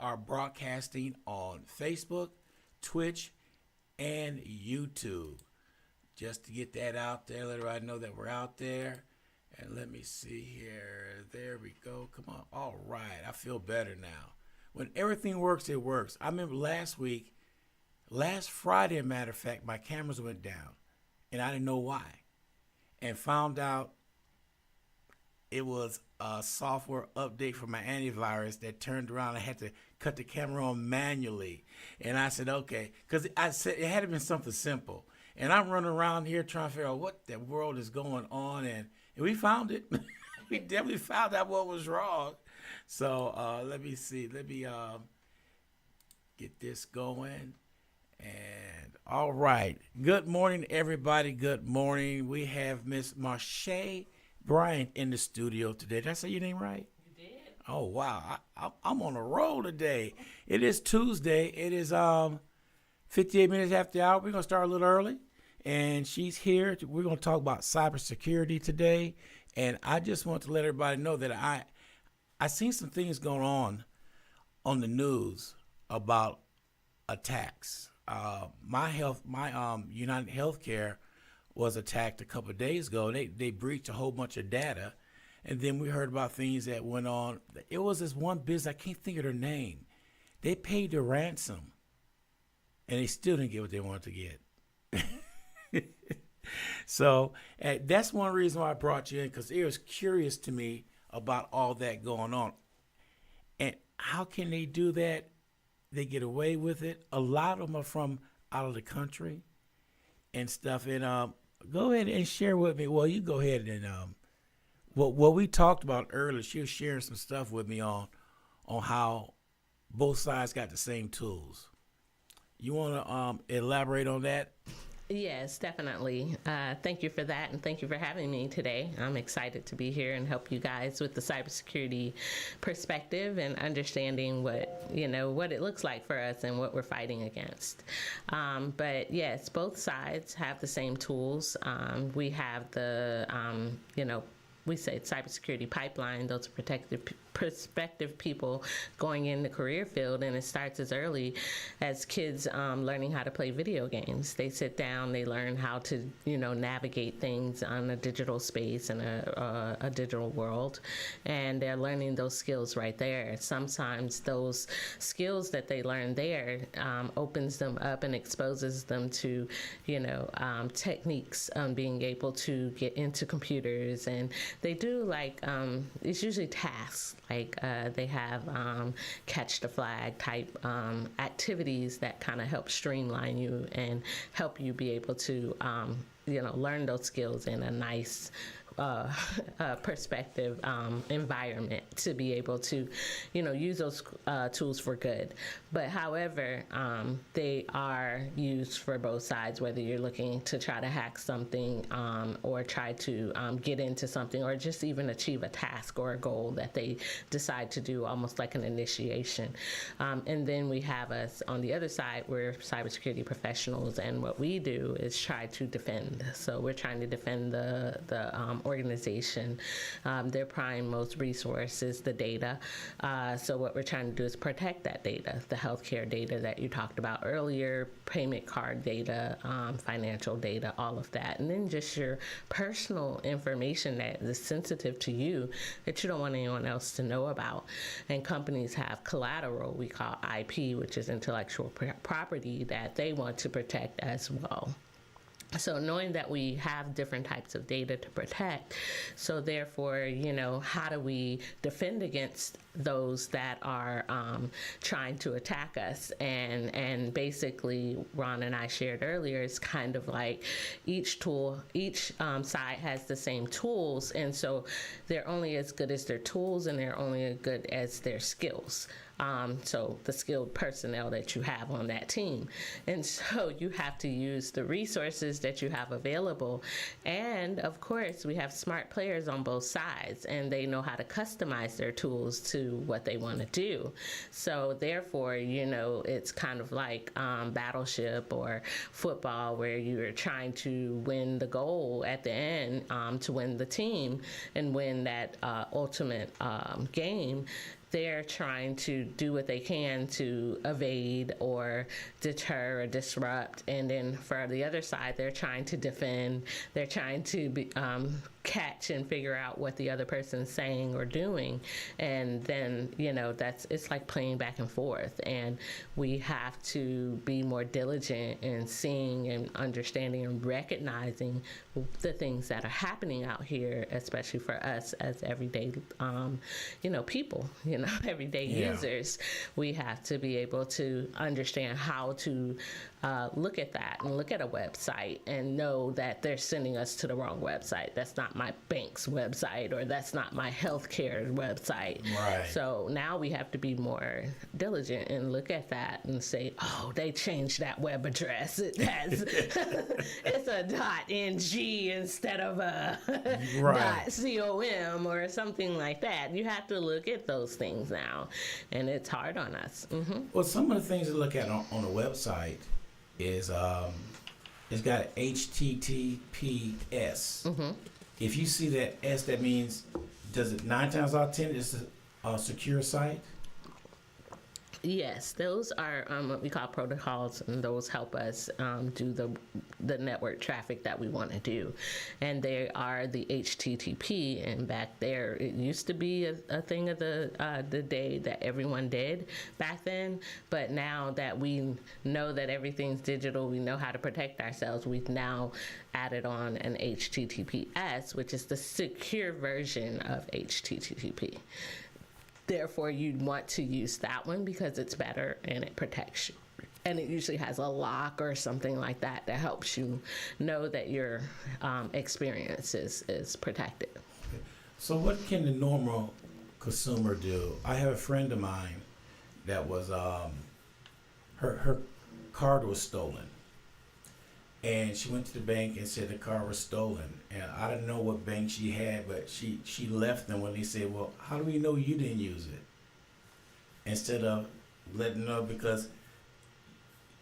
are broadcasting on Facebook, Twitch, and YouTube. Just to get that out there, let everybody know that we're out there. And let me see here. There we go. Come on. All right. I feel better now. When everything works, it works. I remember last Friday, matter of fact, my cameras went down. And I didn't know why. And found out it was a software update for my antivirus that turned around. I had to cut the camera on manually. And I said, okay. Because I said it had to been something simple. And I'm running around here trying to figure out what the world is going on. And we found it. We definitely found out what was wrong. So let me see. Let me get this going. And all right. Good morning, everybody. Good morning. We have Miss Marcae Bryant in the studio today. Did I say your name right? You did. Oh, wow. I'm on a roll today. It is Tuesday. It is 58 minutes after the hour. We're going to start a little early. And she's here. We're going to talk about cybersecurity today. And I just want to let everybody know that I seen some things going on the news about attacks. My United Healthcare was attacked a couple of days ago. They breached a whole bunch of data. And then we heard about things that went on. It was this one business, I can't think of their name. They paid the ransom. And they still didn't get what they wanted to get. So that's one reason why I brought you in, because it was curious to me about all that going on. And how can they do that? They get away with it. A lot of them are from out of the country and stuff. And go ahead and share with me. Well, you go ahead and what we talked about earlier. She was sharing some stuff with me on how both sides got the same tools. You want to elaborate on that? Yes, definitely. Thank you for that, and thank you for having me today. I'm excited to be here and help you guys with the cybersecurity perspective and understanding what it looks like for us and what we're fighting against. But yes, both sides have the same tools. We have the we say cybersecurity pipeline. Those are prospective people going in the career field, and it starts as early as kids learning how to play video games. They sit down, they learn how to navigate things on a digital space and a digital world, and they're learning those skills right there. Sometimes those skills that they learn there opens them up and exposes them to techniques on being able to get into computers, and they do it's usually tasks. They have catch the flag type activities that kind of help streamline you and help you be able to learn those skills in a nice perspective environment to be able to use those tools for good. But however, they are used for both sides, whether you're looking to try to hack something or try to get into something, or just even achieve a task or a goal that they decide to do, almost like an initiation. And then we have us on the other side. We're cybersecurity professionals, and what we do is try to defend. So we're trying to defend the organization. Their prime most resource is the data. So what we're trying to do is protect that data, the healthcare data that you talked about earlier, payment card data, financial data, all of that. And then just your personal information that is sensitive to you that you don't want anyone else to know about. And companies have collateral, we call IP, which is intellectual property, that they want to protect as well. So knowing that we have different types of data to protect, so therefore, how do we defend against those that are trying to attack us? And basically, Ron and I shared earlier, it's kind of like each side has the same tools, and so they're only as good as their tools, and they're only as good as their skills. So the skilled personnel that you have on that team. And so you have to use the resources that you have available. And of course, we have smart players on both sides, and they know how to customize their tools to what they want to do. So therefore, it's kind of like Battleship or football, where you're trying to win the goal at the end, to win the team and win that ultimate game. they're trying to do what they can to evade or deter or disrupt. And then for the other side, they're trying to defend. They're trying to catch and figure out what the other person's saying or doing. And then, it's like playing back and forth. And we have to be more diligent in seeing and understanding and recognizing the things that are happening out here, especially for us as everyday, people, everyday users. We have to be able to understand how to look at that and look at a website and know that they're sending us to the wrong website. That's not my bank's website, or that's not my healthcare website. Right. So now we have to be more diligent and look at that and say, oh, they changed that web address. It has it's a .ng instead of a .com or something like that. You have to look at those things now, and it's hard on us. Mm-hmm. Well, some of the things to look at on a website is it's got HTTPS. Mm-hmm. If you see that S, that means, does it 9 times out of 10 it's a secure site? Yes, those are what we call protocols, and those help us do the network traffic that we want to do. And they are the HTTP, and back there, it used to be a thing of the day that everyone did back then, but now that we know that everything's digital, we know how to protect ourselves, we've now added on an HTTPS, which is the secure version of HTTP. Therefore, you'd want to use that one because it's better and it protects you. And it usually has a lock or something like that that helps you know that your experience is protected. So what can the normal consumer do? I have a friend of mine that was, her card was stolen. And she went to the bank and said the car was stolen. And I didn't know what bank she had, but she left them when they said, well, how do we know you didn't use it? Instead of letting them know, because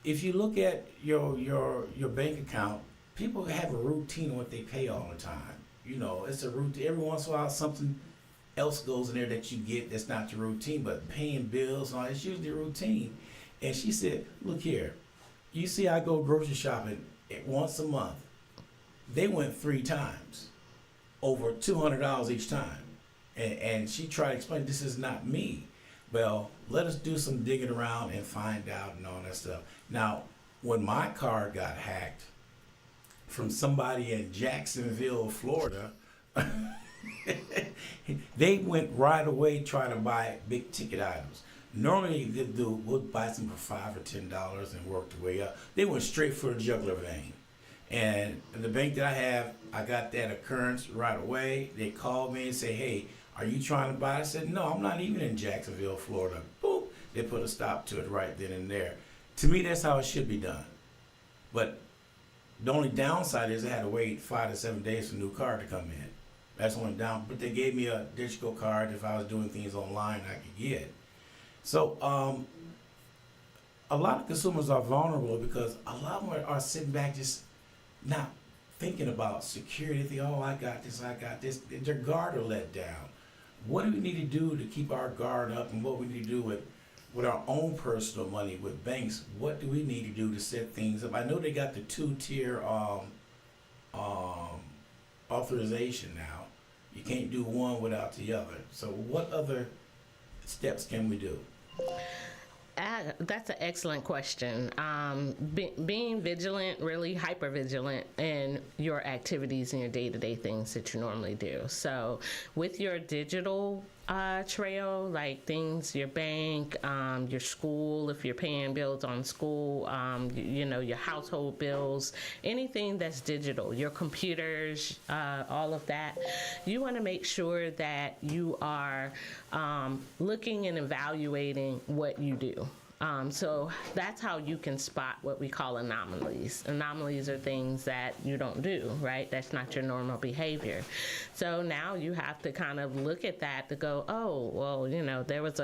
if you look at your bank account, people have a routine of what they pay all the time. It's a routine. Every once in a while, something else goes in there that you get that's not your routine, but paying bills and all, it's usually a routine. And she said, look here, you see I go grocery shopping once a month. They went 3 times, over $200 each time. And she tried to explain, this is not me. Well, let us do some digging around and find out and all that stuff. Now, when my card got hacked from somebody in Jacksonville, Florida, they went right away trying to buy big ticket items. Normally, we'll buy some for $5 or $10 and work the way up. They went straight for the jugular vein. And the bank that I have, I got that occurrence right away. They called me and say, hey, are you trying to buy? I said, no, I'm not even in Jacksonville, Florida. Boop. They put a stop to it right then and there. To me, that's how it should be done. But the only downside is I had to wait 5 to 7 days for a new card to come in. That's the only down. But they gave me a digital card. If I was doing things online, I could get. So a lot of consumers are vulnerable because a lot of them are sitting back just not thinking about security. They think, oh, I got this. Their guard are let down. What do we need to do to keep our guard up, and what we need to do with our own personal money, with banks? What do we need to do to set things up? I know they got the 2-tier authorization now. You can't do one without the other. So what other steps can we do? That's an excellent question. Being vigilant, really hyper vigilant in your activities and your day-to-day things that you normally do. So with your digital trail, like things, your bank, your school, if you're paying bills on school, your household bills, anything that's digital, your computers, all of that, you want to make sure that you are looking and evaluating what you do. So that's how you can spot what we call anomalies. Anomalies are things that you don't do, right? That's not your normal behavior. So now you have to kind of look at that to go, oh, well, there was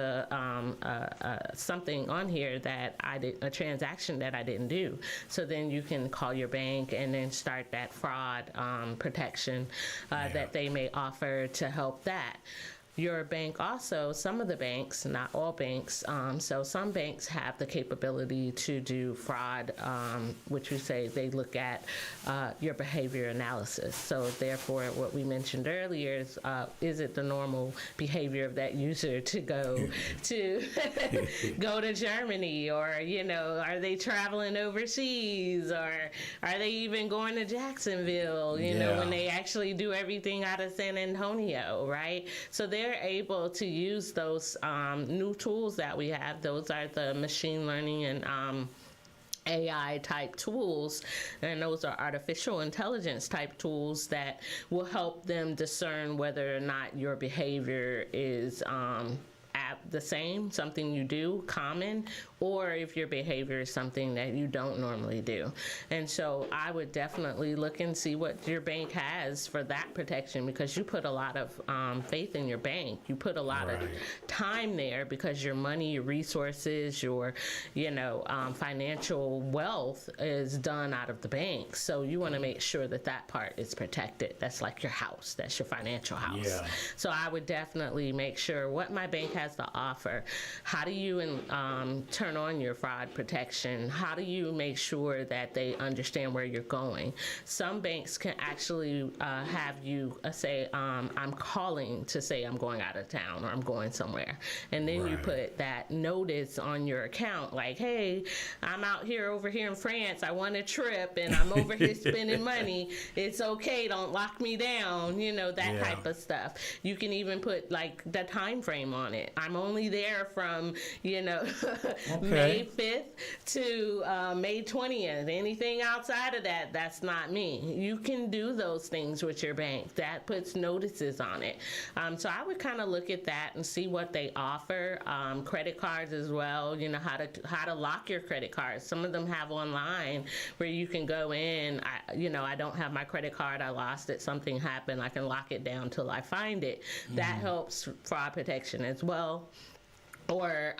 something on here that a transaction that I didn't do. So then you can call your bank and then start that fraud protection that they may offer to help that. your bank also, some of the banks, not all banks, so some banks have the capability to do fraud, which we say they look at your behavior analysis. So therefore, what we mentioned earlier is it the normal behavior of that user to go to go to Germany, or, you know, are they traveling overseas, or are they even going to Jacksonville, you know, when they actually do everything out of San Antonio, right? So they're able to use those new tools that we have. Those are the machine learning and AI type tools, and those are artificial intelligence type tools that will help them discern whether or not your behavior is the same, something you do common, or if your behavior is something that you don't normally do. And so I would definitely look and see what your bank has for that protection, because you put a lot of faith in your bank. You put a lot of time there, because your money, your resources, your, you know, financial wealth is done out of the bank. So you want to make sure that that part is protected. That's like your house. That's your financial house. Yeah. So I would definitely make sure what my bank has to offer. How do you turn on your fraud protection? How do you make sure that they understand where you're going? Some banks can actually have you say, I'm calling to say I'm going out of town or I'm going somewhere. And then you put that notice on your account like, hey, I'm out here over here in France. I want a trip and I'm over here spending money. It's okay. Don't lock me down. You know, that type of stuff. You can even put like the time frame on it. I'm only there from, you know, May 5th to May 20th. Anything outside of that, that's not me. You can do those things with your bank. That puts notices on it. So I would kind of look at that and see what they offer. Credit cards as well, you know, how to lock your credit cards. Some of them have online where you can go in, I don't have my credit card, I lost it, something happened, I can lock it down till I find it. That helps fraud protection as well. Or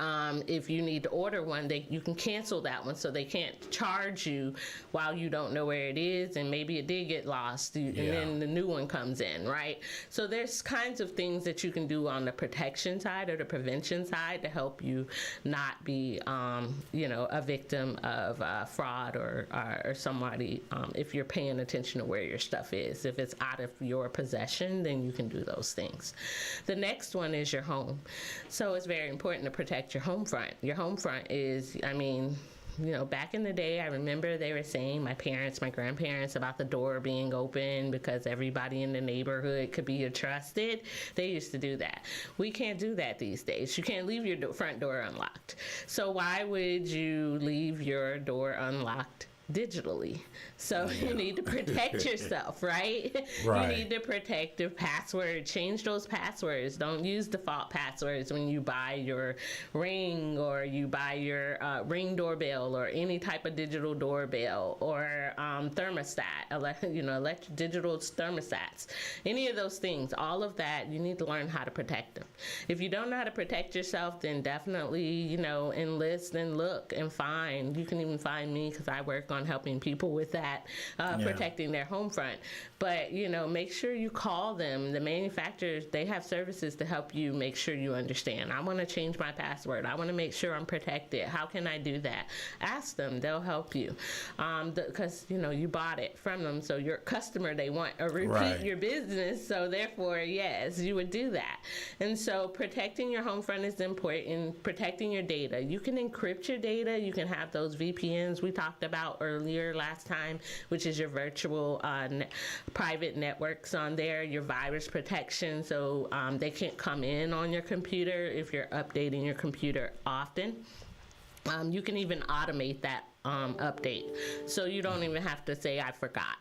if you need to order one, you can cancel that one, so they can't charge you while you don't know where it is, and maybe it did get lost, and then the new one comes in, right? So there's kinds of things that you can do on the protection side or the prevention side to help you not be, a victim of fraud or somebody, if you're paying attention to where your stuff is. If it's out of your possession, then you can do those things. The next one is your home. So it's very important to protect your home front. Your home front is, back in the day, I remember they were saying, my parents, my grandparents, about the door being open because everybody in the neighborhood could be trusted. They used to do that. We can't do that these days. You can't leave your front door unlocked. So why would you leave your door unlocked digitally? So you need to protect yourself, right? You need to protect your password. Change those passwords. Don't use default passwords when you buy your Ring, or you buy your Ring doorbell, or any type of digital doorbell, or thermostat, digital thermostats. Any of those things, all of that, you need to learn how to protect them. If you don't know how to protect yourself, then definitely, enlist and look and find. You can even find me, because I work on helping people with that, protecting their home front. But, make sure you call them. The manufacturers, they have services to help you make sure you understand. I want to change my password. I want to make sure I'm protected. How can I do that? Ask them. They'll help you. Because, you bought it from them. So your customer, they want to repeat your business. So therefore, yes, you would do that. And so protecting your home front is important. Protecting your data. You can encrypt your data. You can have those VPNs we talked about earlier last time, which is your virtual private networks on there, your virus protection, so they can't come in on your computer if you're updating your computer often. You can even automate that update, so you don't even have to say I forgot.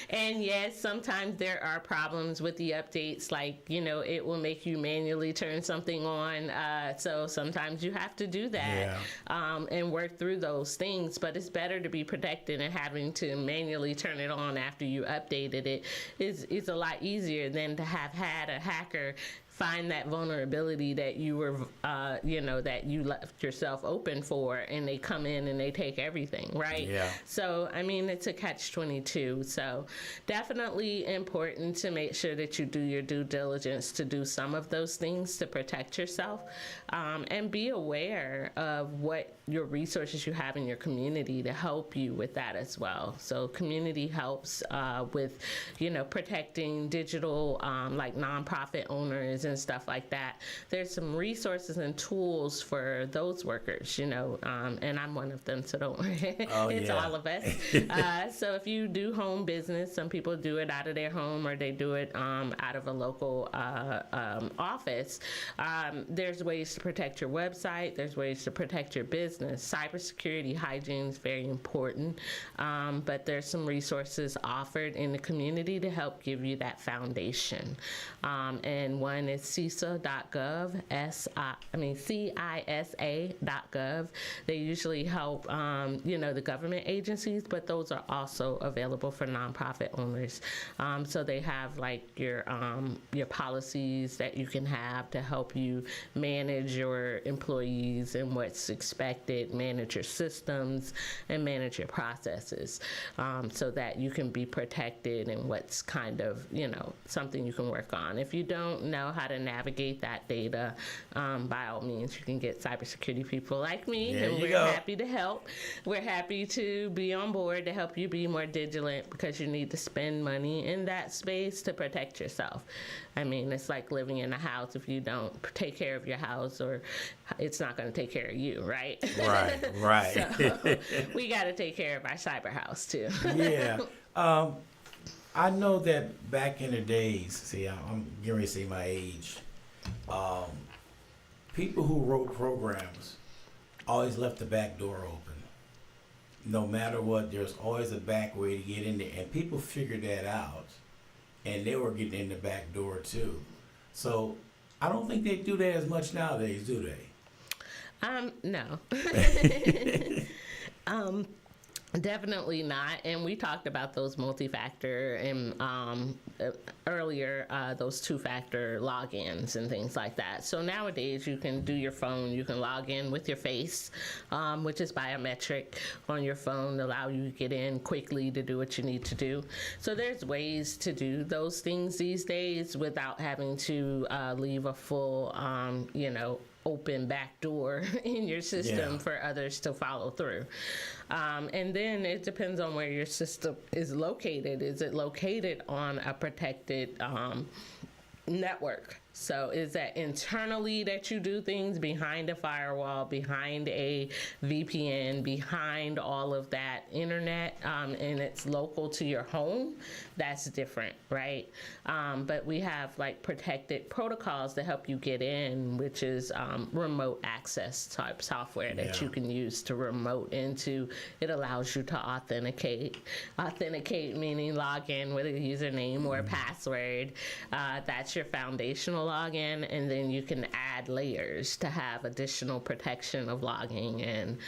And yes, sometimes there are problems with the updates, like it will make you manually turn something on, so sometimes you have to do that and work through those things. But it's better to be protected, and having to manually turn it on after you updated it is a lot easier than to have had a hacker find that vulnerability that you were, that you left yourself open for, and they come in and they take everything, right? Yeah. So, I mean, it's a catch-22. So definitely important to make sure that you do your due diligence to do some of those things to protect yourself, and be aware of what your resources you have in your community to help you with that as well. So community helps with, protecting digital, like nonprofit owners and stuff like that. There's some resources and tools for those workers, and I'm one of them, so don't worry. Oh, It's yeah. all of us. So if you do home business, some people do it out of their home or they do it out of a local office. There's ways to protect your website. There's ways to protect your business. Cybersecurity hygiene is very important, but there's some resources offered in the community to help give you that foundation. And one is CISA.gov, CISA.gov. They usually help, the government agencies, but those are also available for nonprofit owners. So they have like your policies that you can have to help you manage your employees and what's expected, manage your systems, and manage your processes, so that you can be protected and what's kind of, something you can work on. If you don't know how to navigate that data, by all means, you can get cybersecurity people like me, There and you we're go. happy to help. We're happy to be on board to help you be more vigilant, because you need to spend money in that space to protect yourself. I mean, it's like living in a house. If you don't take care of your house, or it's not going to take care of you, right? Right. So we got to take care of our cyber house too. Yeah. I know that back in the days, see, I'm getting ready to say my age, people who wrote programs always left the back door open. No matter what, there's always a back way to get in there. And people figured that out, and they were getting in the back door too. So I don't think they do that as much nowadays, do they? No. Definitely not. And we talked about those multi-factor and earlier, those two-factor logins and things like that. So nowadays you can do your phone, you can log in with your face, which is biometric on your phone to allow you to get in quickly to do what you need to do. So there's ways to do those things these days without having to leave a full, open back door in your system for others to follow through. And then it depends on where your system is located. Is it located on a protected network? So is that internally that you do things behind a firewall, behind a VPN, behind all of that internet, and it's local to your home? That's different, right? But we have like protected protocols to help you get in, which is remote access type software that you can use to remote into. It allows you to authenticate. Authenticate meaning log in with a username or a password. That's your foundational login, and then you can add layers to have additional protection of logging and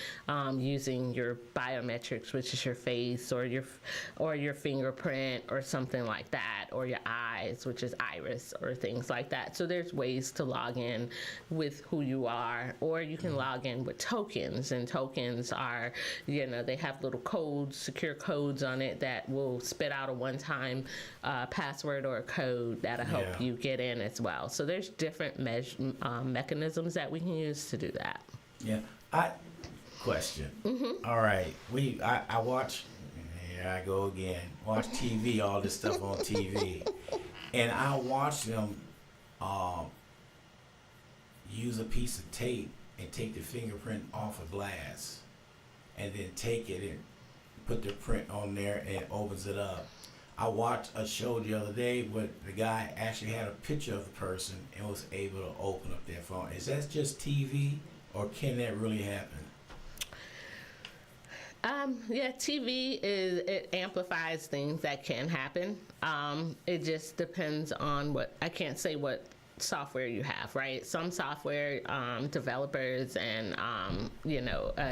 using your biometrics, which is your face or your fingerprint or something like that, or your eyes, which is iris or things like that. So there's ways to log in with who you are, or you can log in with tokens, and tokens are, they have little codes, secure codes on it that will spit out a one-time password or a code that'll help you get in as well. So there's different mechanisms that we can use to do that. Yeah. Question. All right. I watch, here I go again, watch TV, all this stuff on TV. And I watch them use a piece of tape and take the fingerprint off of glass, and then take it and put the print on there, and it opens it up. I watched a show the other day where the guy actually had a picture of the person and was able to open up their phone. Is that just TV, or can that really happen? TV it amplifies things that can happen. It just depends on I can't say what software you have, right? Some software developers and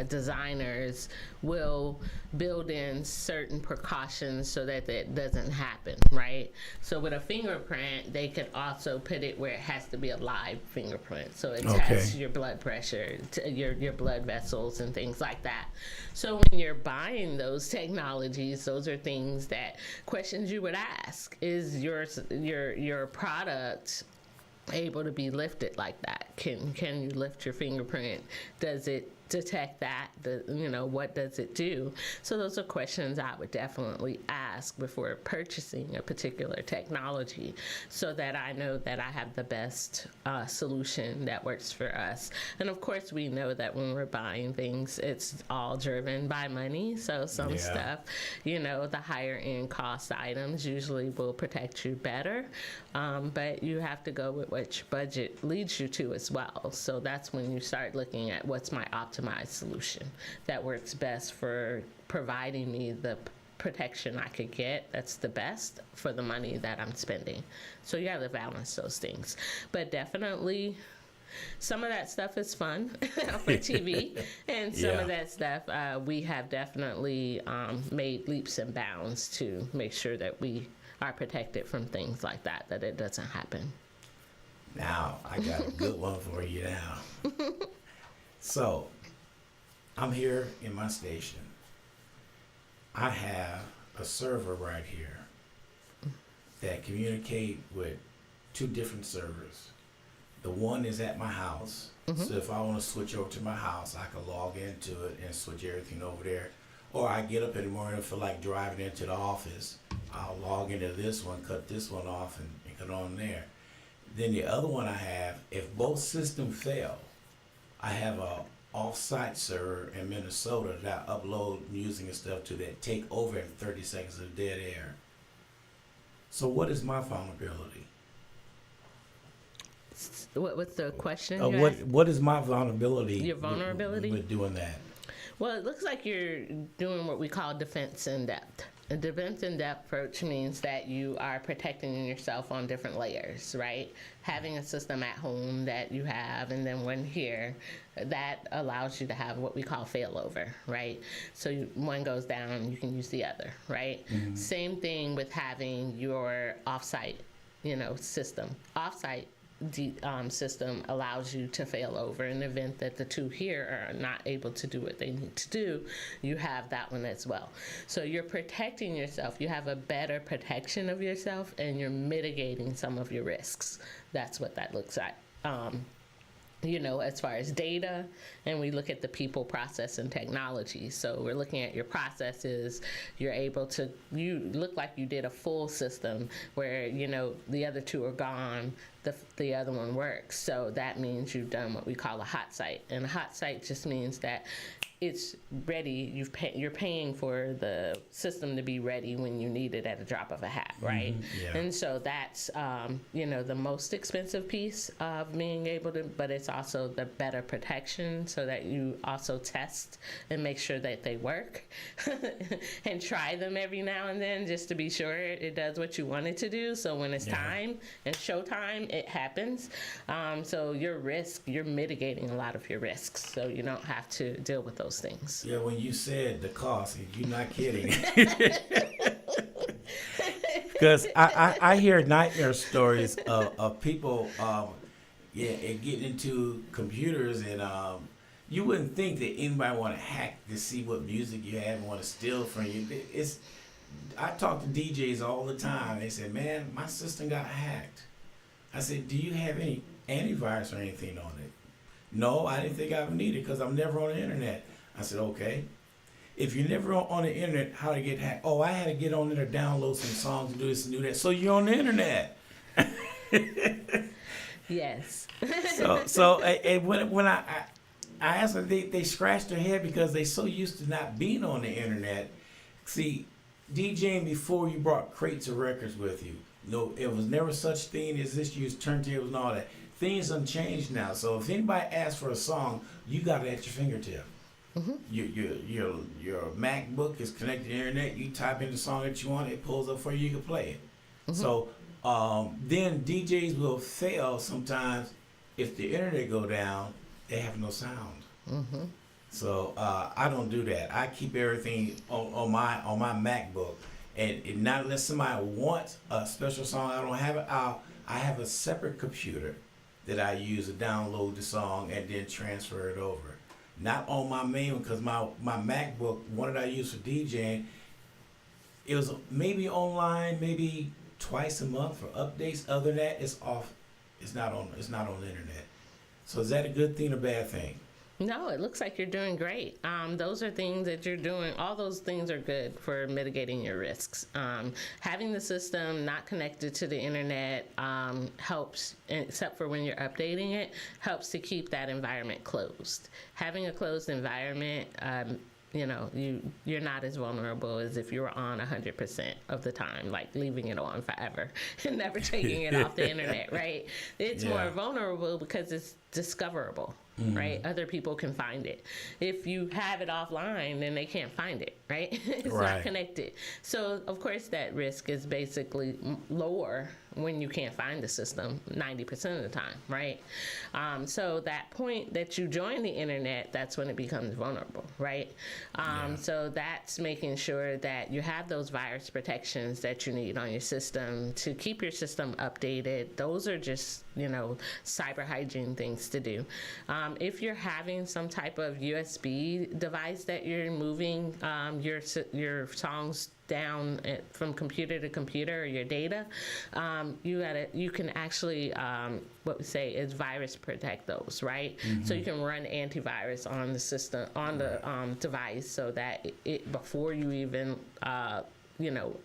designers will build in certain precautions so that that doesn't happen, right? So with a fingerprint, they could also put it where it has to be a live fingerprint, so it tests your blood pressure, your blood vessels, and things like that. So when you're buying those technologies, those are things that questions you would ask: is your product able to be lifted like that? Can you lift your fingerprint? Does it detect that? What does it do? So those are questions I would definitely ask before purchasing a particular technology, so that I know that I have the best solution that works for us. And of course, we know that when we're buying things, it's all driven by money. So some stuff, the higher end cost items usually will protect you better, but you have to go with what your budget leads you to as well. So that's when you start looking at what's my optimized solution that works best for providing me the protection I could get that's the best for the money that I'm spending. So you have to balance those things. But definitely some of that stuff is fun for TV, and some of that stuff we have definitely made leaps and bounds to make sure that we are protected from things like that it doesn't happen. Now, I got a good one for you now. So, I'm here in my station. I have a server right here that communicate with two different servers. The one is at my house. So if I want to switch over to my house, I can log into it and switch everything over there. Or I get up in the morning and feel like driving into the office. I'll log into this one, cut this one off, and cut on there. Then the other one I have, if both systems fail, I have a off-site server in Minnesota that I upload music and stuff to that take over in 30 seconds of dead air. So what is my vulnerability? What's the question? What is my vulnerability? Your vulnerability? With doing that? Well, it looks like you're doing what we call defense in depth. A defense in depth approach means that you are protecting yourself on different layers, right? Having a system at home that you have, and then one here, that allows you to have what we call failover, right? So one goes down, you can use the other, right? Same thing with having your offsite, system. Offsite system allows you to fail over in the event that the two here are not able to do what they need to do. You have that one as well. So you're protecting yourself. You have a better protection of yourself, and you're mitigating some of your risks. That's what that looks like. As far as data, and we look at the people, process, and technology. So we're looking at your processes. You look like you did a full system where, the other two are gone, the other one works. So that means you've done what we call a hot site. And a hot site just means that it's ready. You're paying for the system to be ready when you need it at a drop of a hat, right? And so that's the most expensive piece of being able to, but it's also the better protection, so that you also test and make sure that they work and try them every now and then just to be sure it does what you want it to do. So when it's time and showtime, it happens. So you're mitigating a lot of your risks, so you don't have to deal with those things. Yeah, when you said the cost, you're not kidding. Because I hear nightmare stories of people getting into computers, and you wouldn't think that anybody want to hack to see what music you have and want to steal from you. I talk to DJs all the time. They say, man, my system got hacked. I said, do you have any antivirus or anything on it? No, I didn't think I would need it because I'm never on the internet. I said, okay. If you're never on the internet, how to get hacked? Oh, I had to get on there, download some songs, and do this and do that. So you're on the internet. Yes. So and when I asked them, they scratched their head because they so used to not being on the internet. See, DJing before you brought crates of records with you. No, it was never such thing as this. Use turntables and all that. Things have changed now. So if anybody asks for a song, you got it at your fingertip. Your MacBook is connected to the internet. You type in the song that you want, it pulls up for you. You can play it. So Then DJs will fail sometimes if the internet go down. They have no sound. So I don't do that. I keep everything on my MacBook, and not unless somebody wants a special song, I don't have it. I have a separate computer that I use to download the song and then transfer it over. Not on my main one, because my MacBook, one that I use for DJing, it was maybe online, maybe twice a month for updates. Other than that, it's off. It's not on the internet. So is that a good thing or bad thing? No, it looks like you're doing great. Those are things that you're doing. All those things are good for mitigating your risks. Having the system not connected to the internet helps, except for when you're updating it, helps to keep that environment closed. Having a closed environment, you're not as vulnerable as if you were on 100% of the time, like leaving it on forever and never taking it off the internet, right? It's more vulnerable because it's discoverable. Right? Other people can find it. If you have it offline, then they can't find it, right? It's not connected. So, of course, that risk is basically lower when you can't find the system 90% of the time, right? So that point that you join the internet, that's when it becomes vulnerable, right? So that's making sure that you have those virus protections that you need on your system to keep your system updated. Those are just, cyber hygiene things to do. If you're having some type of USB device that you're moving your songs down from computer to computer, or your data, you can actually what we say is virus protect those, right? So you can run antivirus on the system, on the device, so that it before you even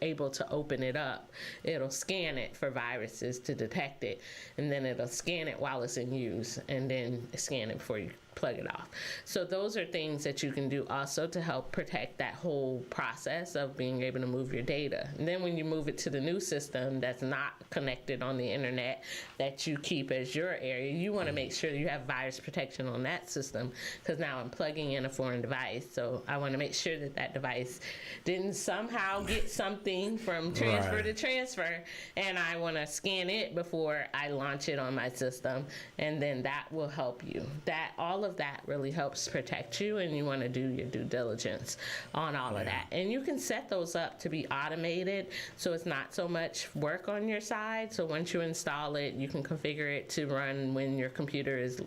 able to open it up, it'll scan it for viruses to detect it, and then it'll scan it while it's in use, and then scan it before you plug it off. So those are things that you can do also to help protect that whole process of being able to move your data. And then when you move it to the new system that's not connected on the internet, that you keep as your area, you want to make sure you have virus protection on that system, because now I'm plugging in a foreign device, so I want to make sure that that device didn't somehow get something from transfer to transfer, and I want to scan it before I launch it on my system, and then that will help you. That all of that really helps protect you, and you want to do your due diligence on all of that. And you can set those up to be automated, so it's not so much work on your side. So once you install it, you can configure it to run when your computer is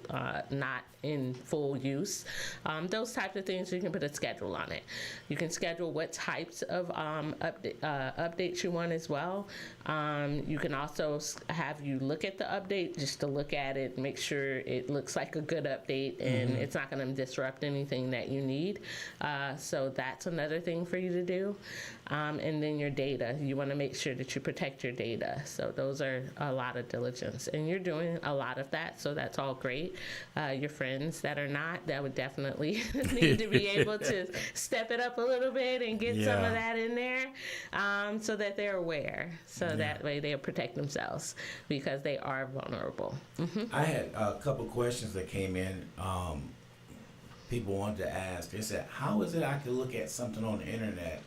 not in full use. Those types of things, you can put a schedule on it. You can schedule what types of updates you want as well. You can also have you look at the update, just to look at it, make sure it looks like a good update, and it's not going to disrupt anything that you need. So that's another thing for you to do. And then your data, you want to make sure that you protect your data. So those are a lot of diligence, and you're doing a lot of that, so that's all great. Your friends that are not, that would definitely need to be able to step it up a little bit and get some of that in there, so that they're aware, so that way they'll protect themselves, because they are vulnerable. I had a couple questions that came in. People wanted to ask. They said, how is it I can look at something on the internet?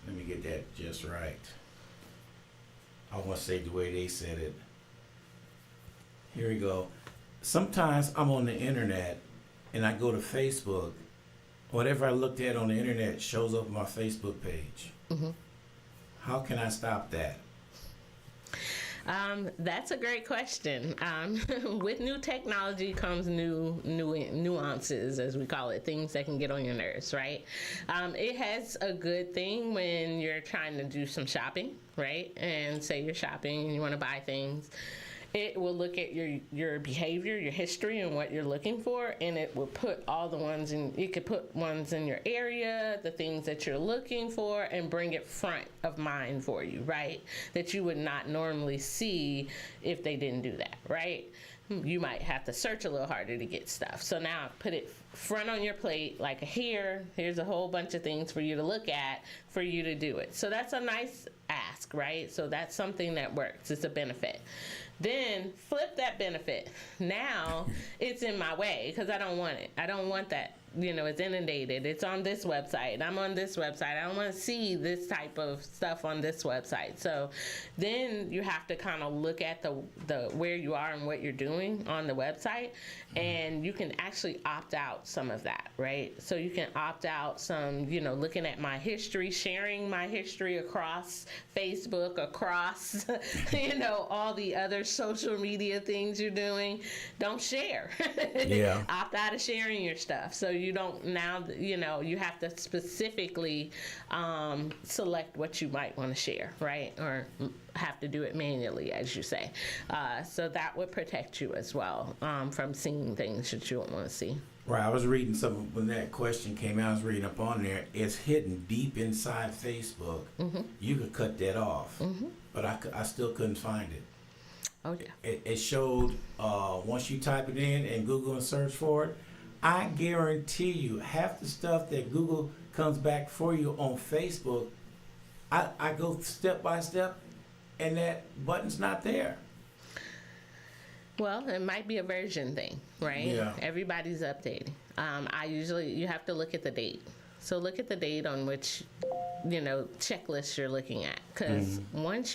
Let me get that just right. I want to say the way they said it. Here we go. Sometimes I'm on the internet and I go to Facebook. Whatever I looked at on the internet shows up on my Facebook page. How can I stop that? That's a great question. With new technology comes new nuances, as we call it, things that can get on your nerves, right? It has a good thing when you're trying to do some shopping, right? And say you're shopping and you want to buy things. It will look at your behavior, your history, and what you're looking for, and it will put all the ones in. You could put ones in your area, the things that you're looking for, and bring it front of mind for you, right? That you would not normally see if they didn't do that, right? You might have to search a little harder to get stuff. So now put it front on your plate, like here's a whole bunch of things for you to look at for you to do it. So that's a nice ask, right? So that's something that works. It's a benefit. Then flip that benefit. Now it's in my way because I don't want it. I don't want that it's inundated. It's on this website. I'm on this website. I don't want to see this type of stuff on this website. So then you have to kind of look at the where you are and what you're doing on the website, and you can actually opt out some of that, right? So you can opt out some, looking at my history, sharing my history across Facebook, across, all the other social media things you're doing. Don't share. Yeah. Opt out of sharing your stuff. So you don't now, you have to specifically select what you might want to share, right? Or have to do it manually, as you say. So that would protect you as well from seeing things that you don't want to see. Right. I was reading when that question came out. I was reading up on there. It's hidden deep inside Facebook. Mm-hmm. You could cut that off, but I still couldn't find it. Oh yeah. It showed once you type it in and Google and search for it. I guarantee you, half the stuff that Google comes back for you on Facebook, I go step by step, and that button's not there. Well, it might be a version thing, right? Yeah. Everybody's updating. You have to look at the date. So look at the date on which, checklist you're looking at. Because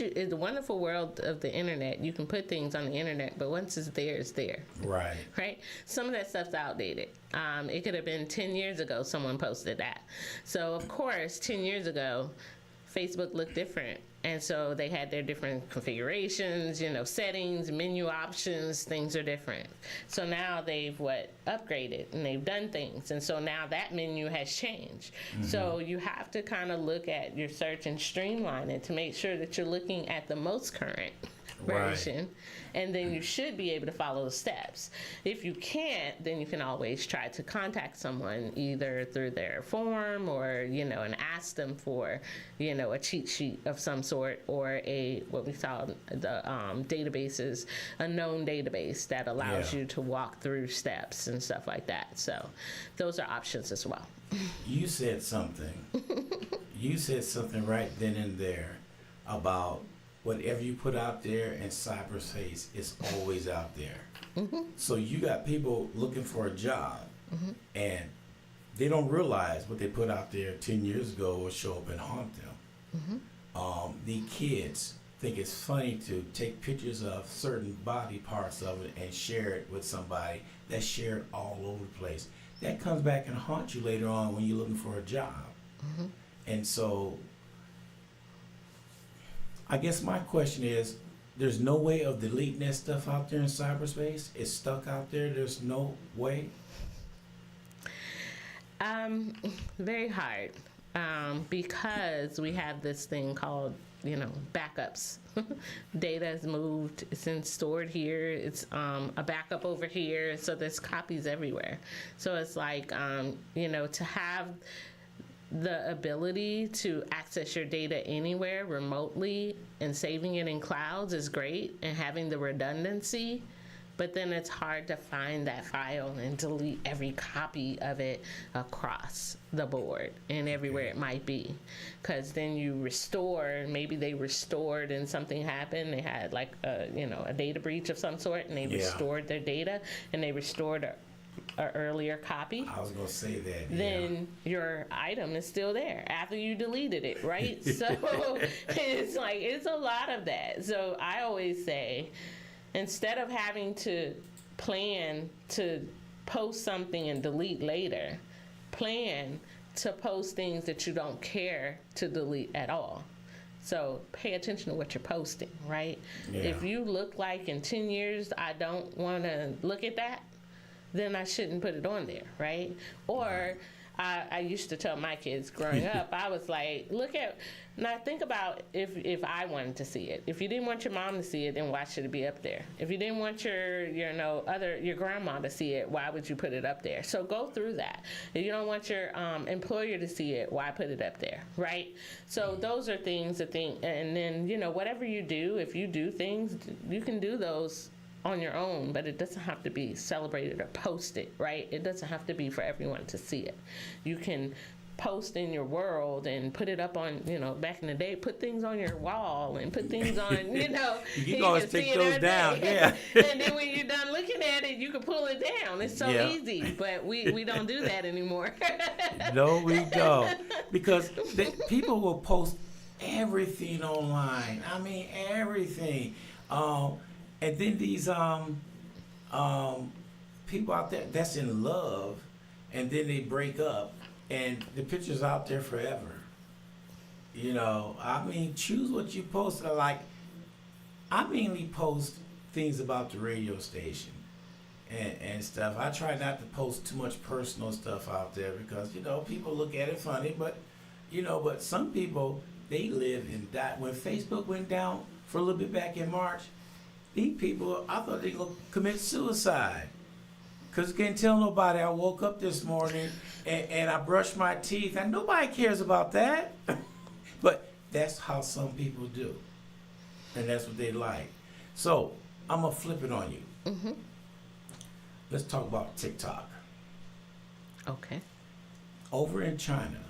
in the wonderful world of the internet, you can put things on the internet, but once it's there, it's there. Right. Right? Some of that stuff's outdated. It could have been 10 years ago someone posted that. So, of course, 10 years ago, Facebook looked different. And so they had their different configurations, settings, menu options, things are different. So now they've upgraded and they've done things. And so now that menu has changed. Mm-hmm. So you have to kind of look at your search and streamline it to make sure that you're looking at the most current version. Right. And then you should be able to follow the steps. If you can't, then you can always try to contact someone either through their form or, and ask them for, a cheat sheet of some sort or what we call the databases, a known database that allows you to walk through steps and stuff like that. So those are options as well. You said something. You said something right then and there about whatever you put out there in cyberspace is always out there. Mm-hmm. So you got people looking for a job, and they don't realize what they put out there 10 years ago will show up and haunt them. The kids think it's funny to take pictures of certain body parts of it and share it with somebody. That's shared all over the place. That comes back and haunts you later on when you're looking for a job. Mm-hmm. And so I guess my question is, there's no way of deleting that stuff out there in cyberspace? It's stuck out there? There's no way? Very hard. Because we have this thing called, backups. Data is moved, it's stored here, it's a backup over here, so there's copies everywhere. So it's like, to have the ability to access your data anywhere remotely and saving it in clouds is great, and having the redundancy, but then it's hard to find that file and delete every copy of it across the board and everywhere it might be. Because then you restore, maybe they restored and something happened, they had like a data breach of some sort, and they restored their data, and they restored an earlier copy. I was going to say that. Then your item is still there after you deleted it, right? So it's a lot of that. So I always say, instead of having to plan to post something and delete later, plan to post things that you don't care to delete at all. So pay attention to what you're posting, right? Yeah. If you look like in 10 years I don't want to look at that, then I shouldn't put it on there, right? Or I used to tell my kids growing up, I was like, now think about if I wanted to see it. If you didn't want your mom to see it, then why should it be up there? If you didn't want your grandma to see it, why would you put it up there? So go through that. If you don't want your employer to see it, why put it up there, right? So those are things to think, and then, whatever you do, if you do things, you can do those on your own, but it doesn't have to be celebrated or posted, right? It doesn't have to be for everyone to see it. You can post in your world and put it up on, back in the day, put things on your wall and put things on, You can you always can take see it those every down, day. yeah. And then when you're done looking at it, you can pull it down. It's so Yeah. easy, but we don't do that anymore. No, we don't. Because people will post everything online. I mean, everything. And then these people out there that's in love, and then they break up, and the picture's out there forever. I mean, choose what you post. Like, I mainly post things about the radio station and stuff. I try not to post too much personal stuff out there because, people look at it funny, but some people, they live and die. When Facebook went down for a little bit back in March, these people, I thought they were going to commit suicide. Because I can't tell nobody I woke up this morning and I brushed my teeth, and nobody cares about that. But that's how some people do. And that's what they like. So, I'm going to flip it on you. Mm-hmm. Let's talk about TikTok. Okay. Over in China,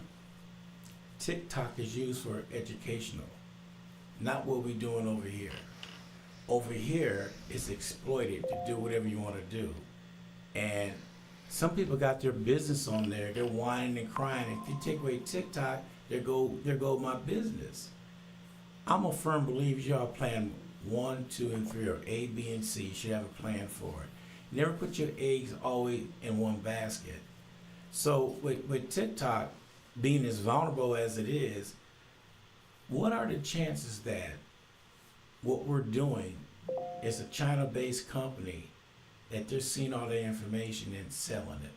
TikTok is used for educational, not what we're doing over here. Over here, it's exploited to do whatever you want to do. And some people got their business on there. They're whining and crying. If you take away TikTok, there go my business. I'm a firm believer you have plan 1, 2, and 3, or A, B, and C. You should have a plan for it. Never put your eggs always in one basket. So with TikTok being as vulnerable as it is, what are the chances that what we're doing is a China-based company that they're seeing all the information and selling it?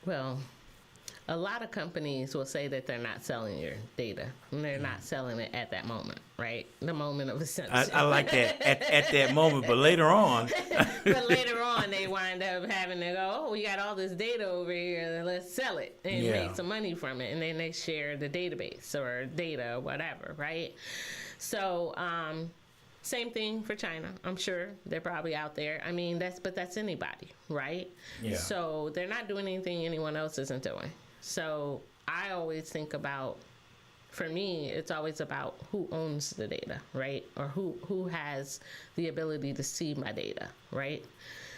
Well, a lot of companies will say that they're not selling your data, and they're not selling it at that moment, right? The moment of assumption. I like that at that moment, but later on. But later on, they wind up having to go, oh, we got all this data over here, let's sell it and make some money from it. And then they share the database or data or whatever, right? So, same thing for China. I'm sure they're probably out there. I mean, that's anybody, right? Yeah. So they're not doing anything anyone else isn't doing. So I always think about, for me, it's always about who owns the data, right? Or who has the ability to see my data, right?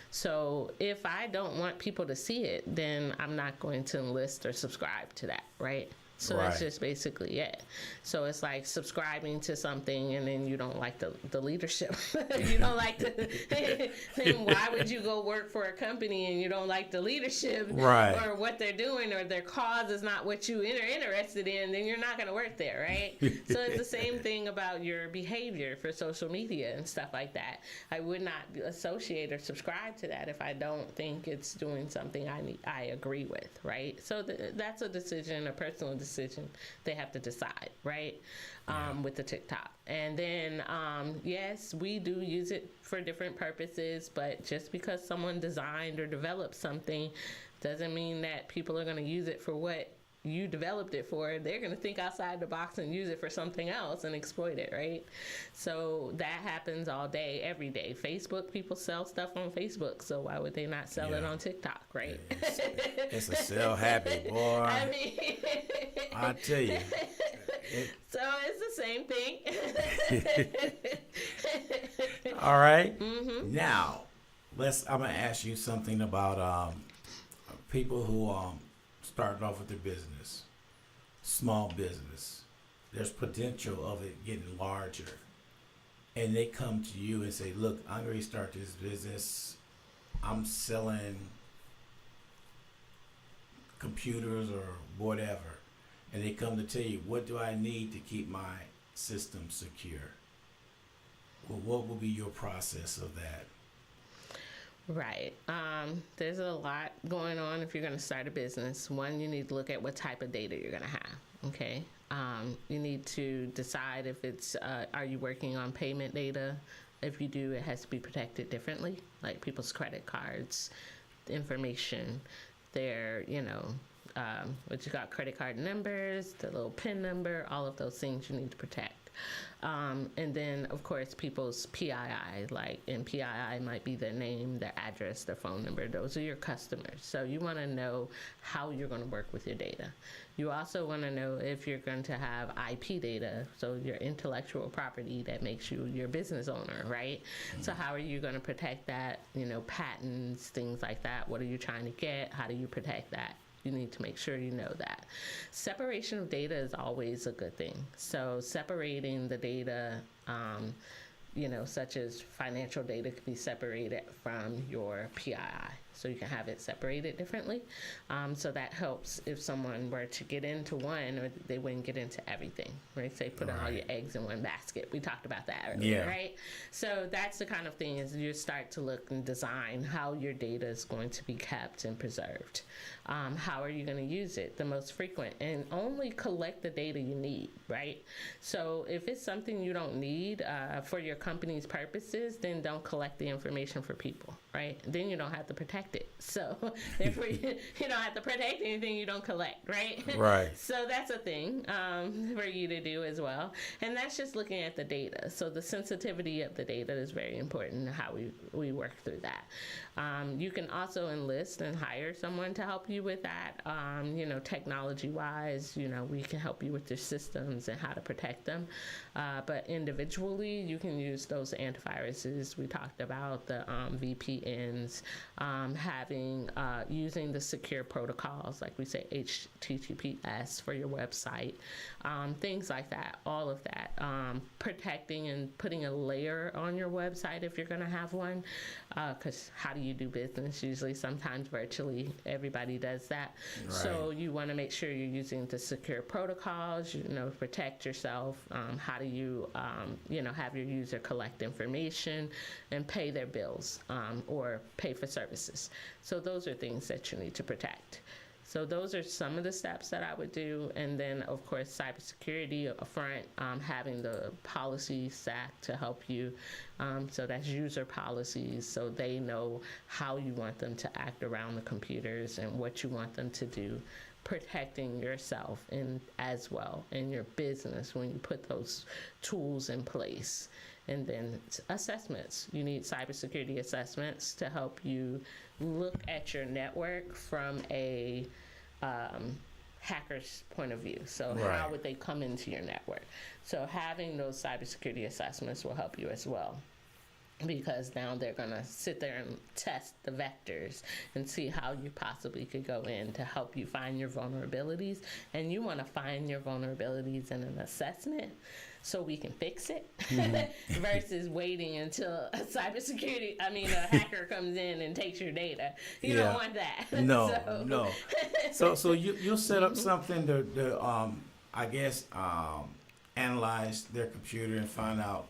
So if I don't want people to see it, then I'm not going to enlist or subscribe to that, right? So that's just basically it. So it's like subscribing to something and then you don't like the leadership. You don't like then why would you go work for a company and you don't like the leadership or what they're doing, or their cause is not what you are interested in, then you're not going to work there, right? So it's the same thing about your behavior for social media and stuff like that. I would not associate or subscribe to that if I don't think it's doing something I agree with, right? So that's a decision, a personal decision they have to decide, right? With the TikTok. And then, yes, we do use it for different purposes, but just because someone designed or developed something doesn't mean that people are going to use it for what you developed it for. They're going to think outside the box and use it for something else and exploit it, right? So that happens all day, every day. Facebook, people sell stuff on Facebook, so why would they not sell it on TikTok, right? It's a sell happy, boy. I mean, I tell you. So it's the same thing. All right. Mm-hmm. Now, I'm gonna ask you something about people who started off with their business, small business. There's potential of it getting larger, and they come to you and say, "Look, I'm going to start this business. I'm selling computers or whatever," and they come to tell you, "What do I need to keep my system secure?" Well, what will be your process of that? Right. There's a lot going on if you're going to start a business. One, you need to look at what type of data you're going to have. Okay. You need to decide if it's, are you working on payment data? If you do, it has to be protected differently, like people's credit cards, information, their, what you got, credit card numbers, the little PIN number, all of those things you need to protect. And then, of course, people's PII, like, and PII might be their name, their address, their phone number. Those are your customers. So you want to know how you're going to work with your data. You also want to know if you're going to have IP data, so your intellectual property that makes you your business owner, right? So how are you going to protect that? You know, patents, things like that. What are you trying to get? How do you protect that? You need to make sure you know that. Separation of data is always a good thing. So separating the data, you know, such as financial data could be separated from your PII. So you can have it separated differently. So that helps if someone were to get into one, or they wouldn't get into everything, right? Say put all your eggs in one basket. We talked about that earlier, right? So that's the kind of thing is you start to look and design how your data is going to be kept and preserved. How are you going to use it the most frequent? And only collect the data you need, right? So if it's something you don't need for your company's purposes, then don't collect the information for people, right? Then you don't have to protect it. So therefore, you don't have to protect anything you don't collect, right? Right. So that's a thing for you to do as well. And that's just looking at the data. So the sensitivity of the data is very important, how we work through that. You can also enlist and hire someone to help you with that. You know, technology-wise, you know, we can help you with your systems and how to protect them. But individually, you can use those antiviruses. We talked about the VPNs, using the secure protocols, like we say HTTPS for your website, things like that, all of that. Protecting and putting a layer on your website if you're going to have one, because how do you do business? Usually, sometimes virtually, everybody does that. Right. So you want to make sure you're using the secure protocols, you know, protect yourself. How do you, you know, have your user collect information and pay their bills or pay for services. So those are things that you need to protect. So those are some of the steps that I would do. And then, of course, cybersecurity up front, having the policy stack to help you. So that's user policies, so they know how you want them to act around the computers and what you want them to do. Protecting yourself and as well in your business when you put those tools in place. And then assessments. You need cybersecurity assessments to help you look at your network from a hacker's point of view. So how would they come into your network? So having those cybersecurity assessments will help you as well, because now they're going to sit there and test the vectors and see how you possibly could go in to help you find your vulnerabilities. And you want to find your vulnerabilities in an assessment so we can fix it, versus waiting until a hacker comes in and takes your data. You don't want that. No. So you'll set up something to analyze their computer and find out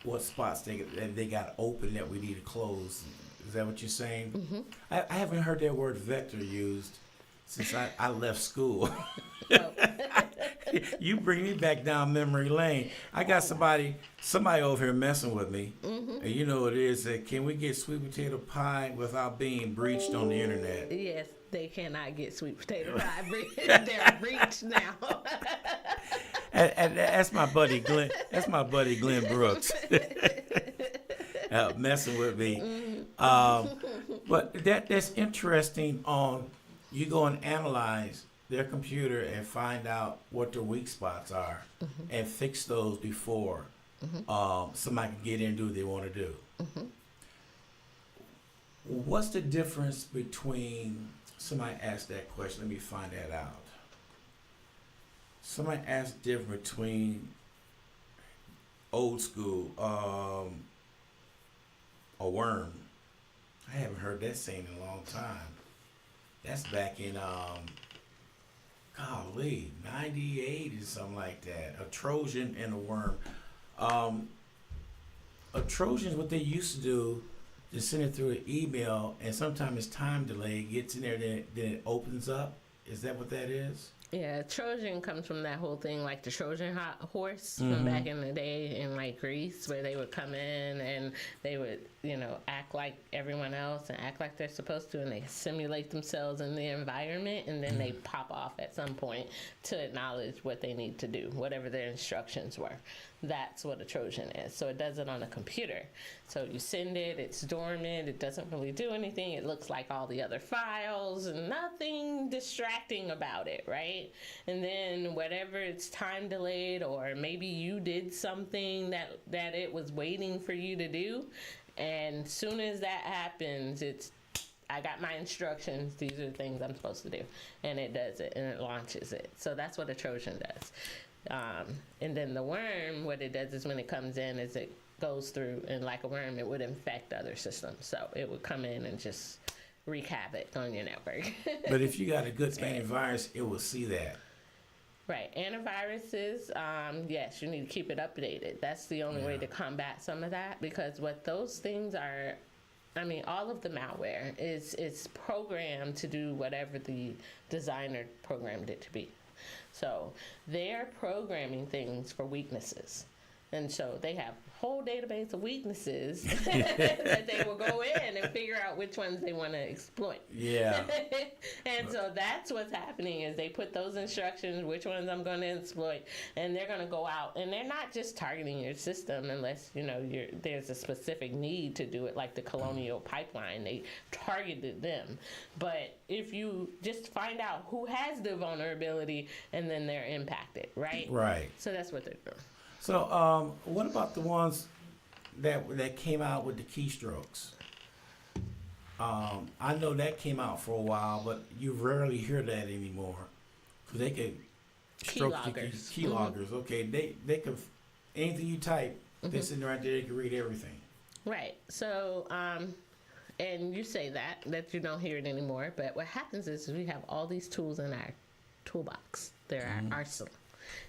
what spots they got open that we need to close. Is that what you're saying? Mm-hmm. I haven't heard that word vector used since I left school. You bring me back down memory lane. I got somebody over here messing with me. Mm-hmm. And you know what it is. Can we get sweet potato pie without being breached on the internet? Yes, they cannot get sweet potato pie. They're breached now. And that's my buddy Glenn. That's my buddy Glenn Brooks. Messing with me. But that's interesting. You go and analyze their computer and find out what their weak spots are, and fix those before somebody can get in and do what they want to do. Mm-hmm. What's the difference between, somebody asked that question, let me find that out. Somebody asked the difference between old school, a worm. I haven't heard that saying in a long time. That's back in, 98 or something like that. A Trojan and a worm. A Trojan is what they used to do, to send it through an email, and sometimes it's time delay. It gets in there, then it opens up. Is that what that is? Yeah, Trojan comes from that whole thing, like the Trojan horse from back in the day in like Greece, where they would come in and they would act like everyone else and act like they're supposed to, and they simulate themselves in the environment, and then they pop off at some point to acknowledge what they need to do, whatever their instructions were. That's what a Trojan is. So it does it on a computer. So you send it, it's dormant, it doesn't really do anything. It looks like all the other files and nothing distracting about it, right? And then whatever it's time delayed, or maybe you did something that it was waiting for you to do, and soon as that happens, I got my instructions, these are the things I'm supposed to do, and it does it, and it launches it. So that's what a Trojan does. And then the worm, what it does is when it comes in, is it goes through, and like a worm, it would infect other systems. So it would come in and just wreak havoc on your network. But if you got a good antivirus, it will see that. Right. Antiviruses, yes, you need to keep it updated. That's the only way to combat some of that, because what those things are, all of the malware is programmed to do whatever the designer programmed it to be. So they're programming things for weaknesses. And so they have a whole database of weaknesses that they will go in and figure out which ones they want to exploit. Yeah. And so that's what's happening, is they put those instructions, which ones I'm going to exploit, and they're going to go out. And they're not just targeting your system unless, there's a specific need to do it, like the Colonial Pipeline. They targeted them. But if you just find out who has the vulnerability, and then they're impacted, right? Right. So that's what they're doing. So, what about the ones that came out with the keystrokes? I know that came out for a while, but you rarely hear that anymore. Because they could stroke Keyloggers. Keyloggers. Okay, they could, anything you type, they're sitting right there, they can read everything. Right. So, and you say that you don't hear it anymore, but what happens is we have all these tools in our toolbox. They're our arsenal.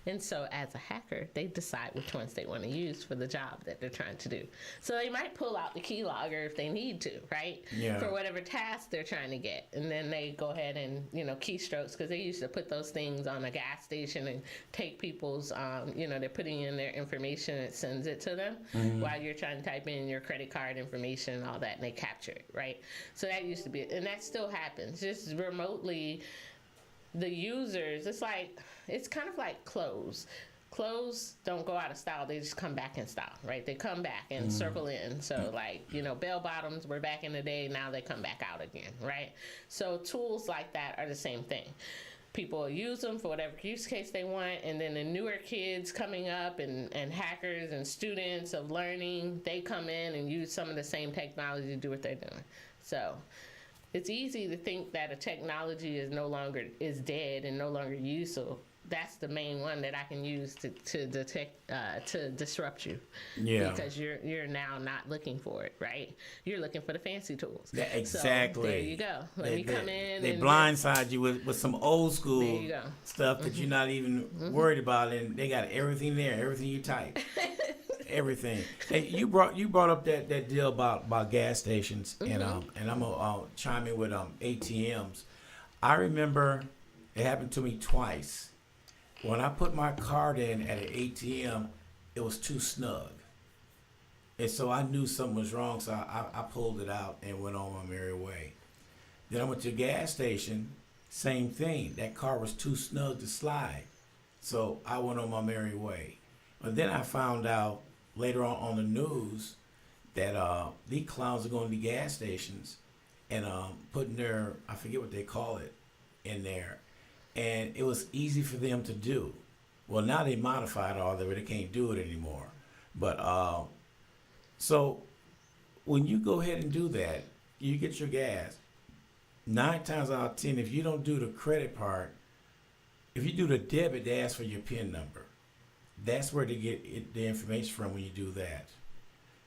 And so as a hacker, they decide which ones they want to use for the job that they're trying to do. So they might pull out the keylogger if they need to, right? Yeah. For whatever task they're trying to get. And then they go ahead and, keystrokes, because they used to put those things on a gas station and take people's, they're putting in their information and it sends it to them while you're trying to type in your credit card information and all that, and they capture it, right? So that used to be, and that still happens, just remotely. The users, it's kind of like clothes. Clothes don't go out of style, they just come back in style, right? They come back and circle in. So bell bottoms were back in the day, now they come back out again, right? So tools like that are the same thing. People use them for whatever use case they want, and then the newer kids coming up and hackers and students of learning, they come in and use some of the same technology to do what they're doing. So it's easy to think that a technology is dead and no longer useful. That's the main one that I can use to detect to disrupt you. Yeah. Because you're now not looking for it, right? You're looking for the fancy tools. Yeah, exactly. So there you go. Let me come in. They and blindside you with some old school There you go. stuff that you're not even worried about, and they got everything there, everything you type. Everything. Hey, you brought up that deal about gas stations, and I'm gonna chime in with ATMs. I remember it happened to me twice. When I put my card in at an ATM, it was too snug, and so I knew something was wrong. So I pulled it out and went on my merry way. Then I went to a gas station, same thing. That car was too snug to slide, so I went on my merry way. But then I found out later on the news that these clowns are going to gas stations and putting their, I forget what they call it, in there. And it was easy for them to do. Well, now they modified all that, but they can't do it anymore. But so when you go ahead and do that, you get your gas. 9 times out of 10, if you don't do the credit part, if you do the debit, they ask for your PIN number. That's where they get the information from when you do that.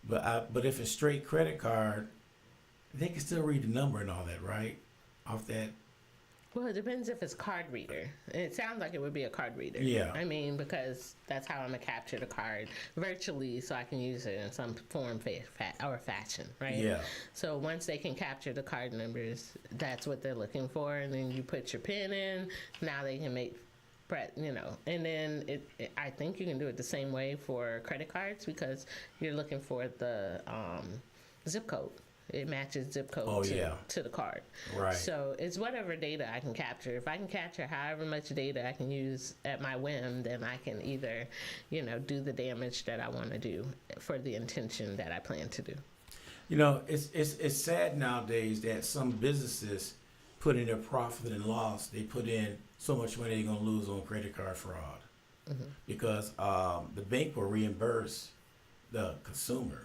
But if it's straight credit card, they can still read the number and all that, right? Off that. Well, it depends if it's card reader. It sounds like it would be a card reader. Yeah. Because that's how I'm going to capture the card virtually so I can use it in some form or fashion, right? Yeah. So once they can capture the card numbers, that's what they're looking for. And then you put your PIN in. Now they can and then I think you can do it the same way for credit cards, because you're looking for the zip code. It matches zip code Oh, yeah. to the card. Right. So it's whatever data I can capture. If I can capture however much data I can use at my whim, then I can either, do the damage that I want to do for the intention that I plan to do. It's sad nowadays that some businesses put in their profit and loss. They put in so much money they're gonna lose on credit card fraud, because the bank will reimburse the consumer,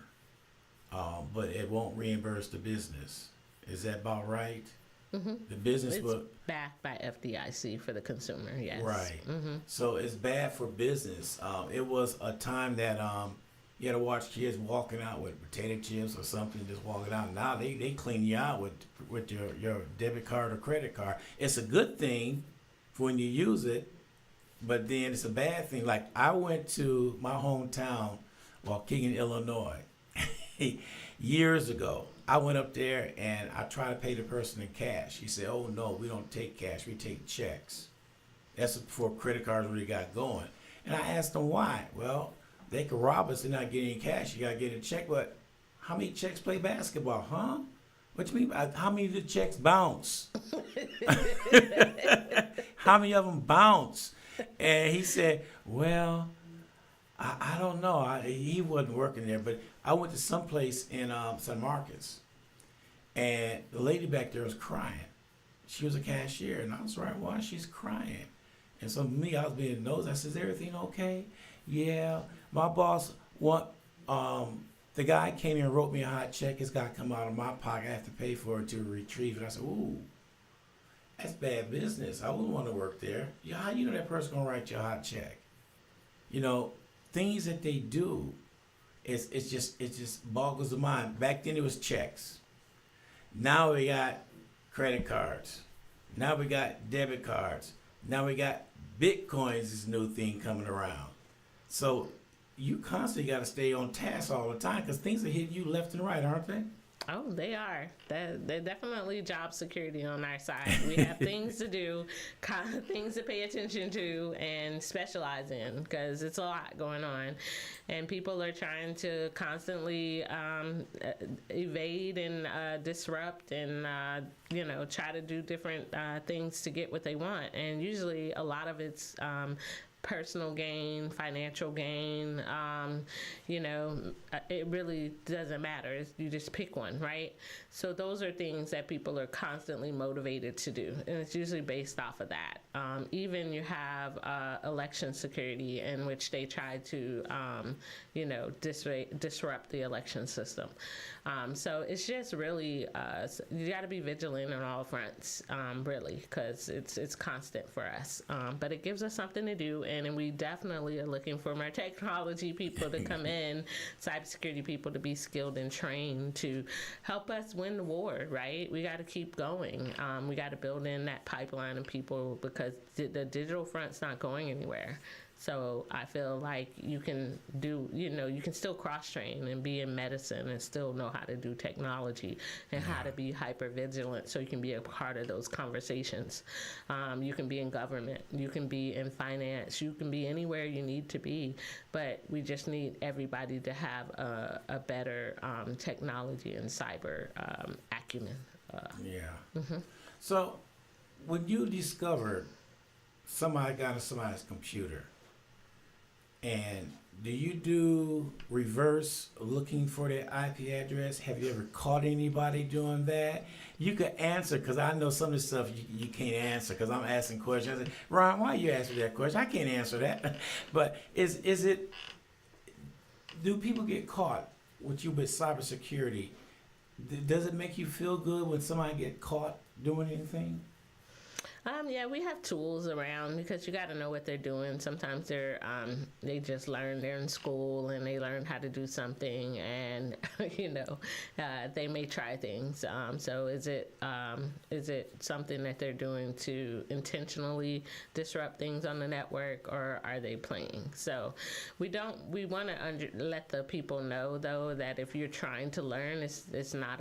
but it won't reimburse the business. Is that about right? The business It's will. backed by FDIC for the consumer, yes. Right. So it's bad for business. It was a time that you had to watch kids walking out with potato chips or something, just walking out. Now they clean you out with your debit card or credit card. It's a good thing for when you use it, but then it's a bad thing. Like, I went to my hometown, Waukegan, Illinois, years ago. I went up there and I tried to pay the person in cash. He said, "Oh no, we don't take cash. We take checks." That's before credit cards really got going. And I asked him why. Well, they could rob us and not get any cash. You gotta get a check. But how many checks play basketball, huh? What you mean? How many of the checks bounce? How many of them bounce? And he said, "Well, I don't know. He wasn't working there, but I went to some place in San Marcos, and the lady back there was crying. She was a cashier, and I was right. Why she's crying?" And so me, I was being nosy. I said, "Is everything okay?" "Yeah, my boss the guy came in and wrote me a hot check. It's got to come out of my pocket. I have to pay for it to retrieve it." I said, "Ooh, that's bad business. I wouldn't want to work there." "Yeah, how you know that person gonna write you a hot check?" Things that they do, it just boggles the mind. Back then it was checks. Now we got credit cards. Now we got debit cards. Now we got Bitcoins, this new thing coming around. So you constantly got to stay on task all the time, because things are hitting you left and right, aren't they? Oh, they are. They're definitely job security on our side. We have things to do, things to pay attention to and specialize in, because it's a lot going on. And people are trying to constantly evade and disrupt and, try to do different things to get what they want. And usually a lot of it's personal gain, financial gain, it really doesn't matter. You just pick one, right? So those are things that people are constantly motivated to do, and it's usually based off of that. Even you have election security, in which they try to, disrupt the election system. So it's just really, you got to be vigilant on all fronts, really, because it's constant for us. But it gives us something to do, and we definitely are looking for more technology people to come in, cybersecurity people to be skilled and trained to help us win the war, right? We got to keep going. We got to build in that pipeline of people, because the digital front's not going anywhere. So I feel like you can do, you can still cross-train and be in medicine and still know how to do technology and how to be hyper-vigilant, so you can be a part of those conversations. You can be in government. You can be in finance. You can be anywhere you need to be. But we just need everybody to have a better technology and cyber acumen. So when you discovered somebody got on somebody's computer, and do you do reverse looking for their IP address? Have you ever caught anybody doing that? You could answer, because I know some of the stuff you can't answer, because I'm asking questions. I say, "Ron, why you asking that question? I can't answer that." But do people get caught with cybersecurity? Does it make you feel good when somebody get caught doing anything? Yeah, we have tools around, because you got to know what they're doing. Sometimes they just learn, they're in school and they learn how to do something, and they may try things. So is it something that they're doing to intentionally disrupt things on the network, or are they playing? So we want to let the people know, though, that if you're trying to learn, it's not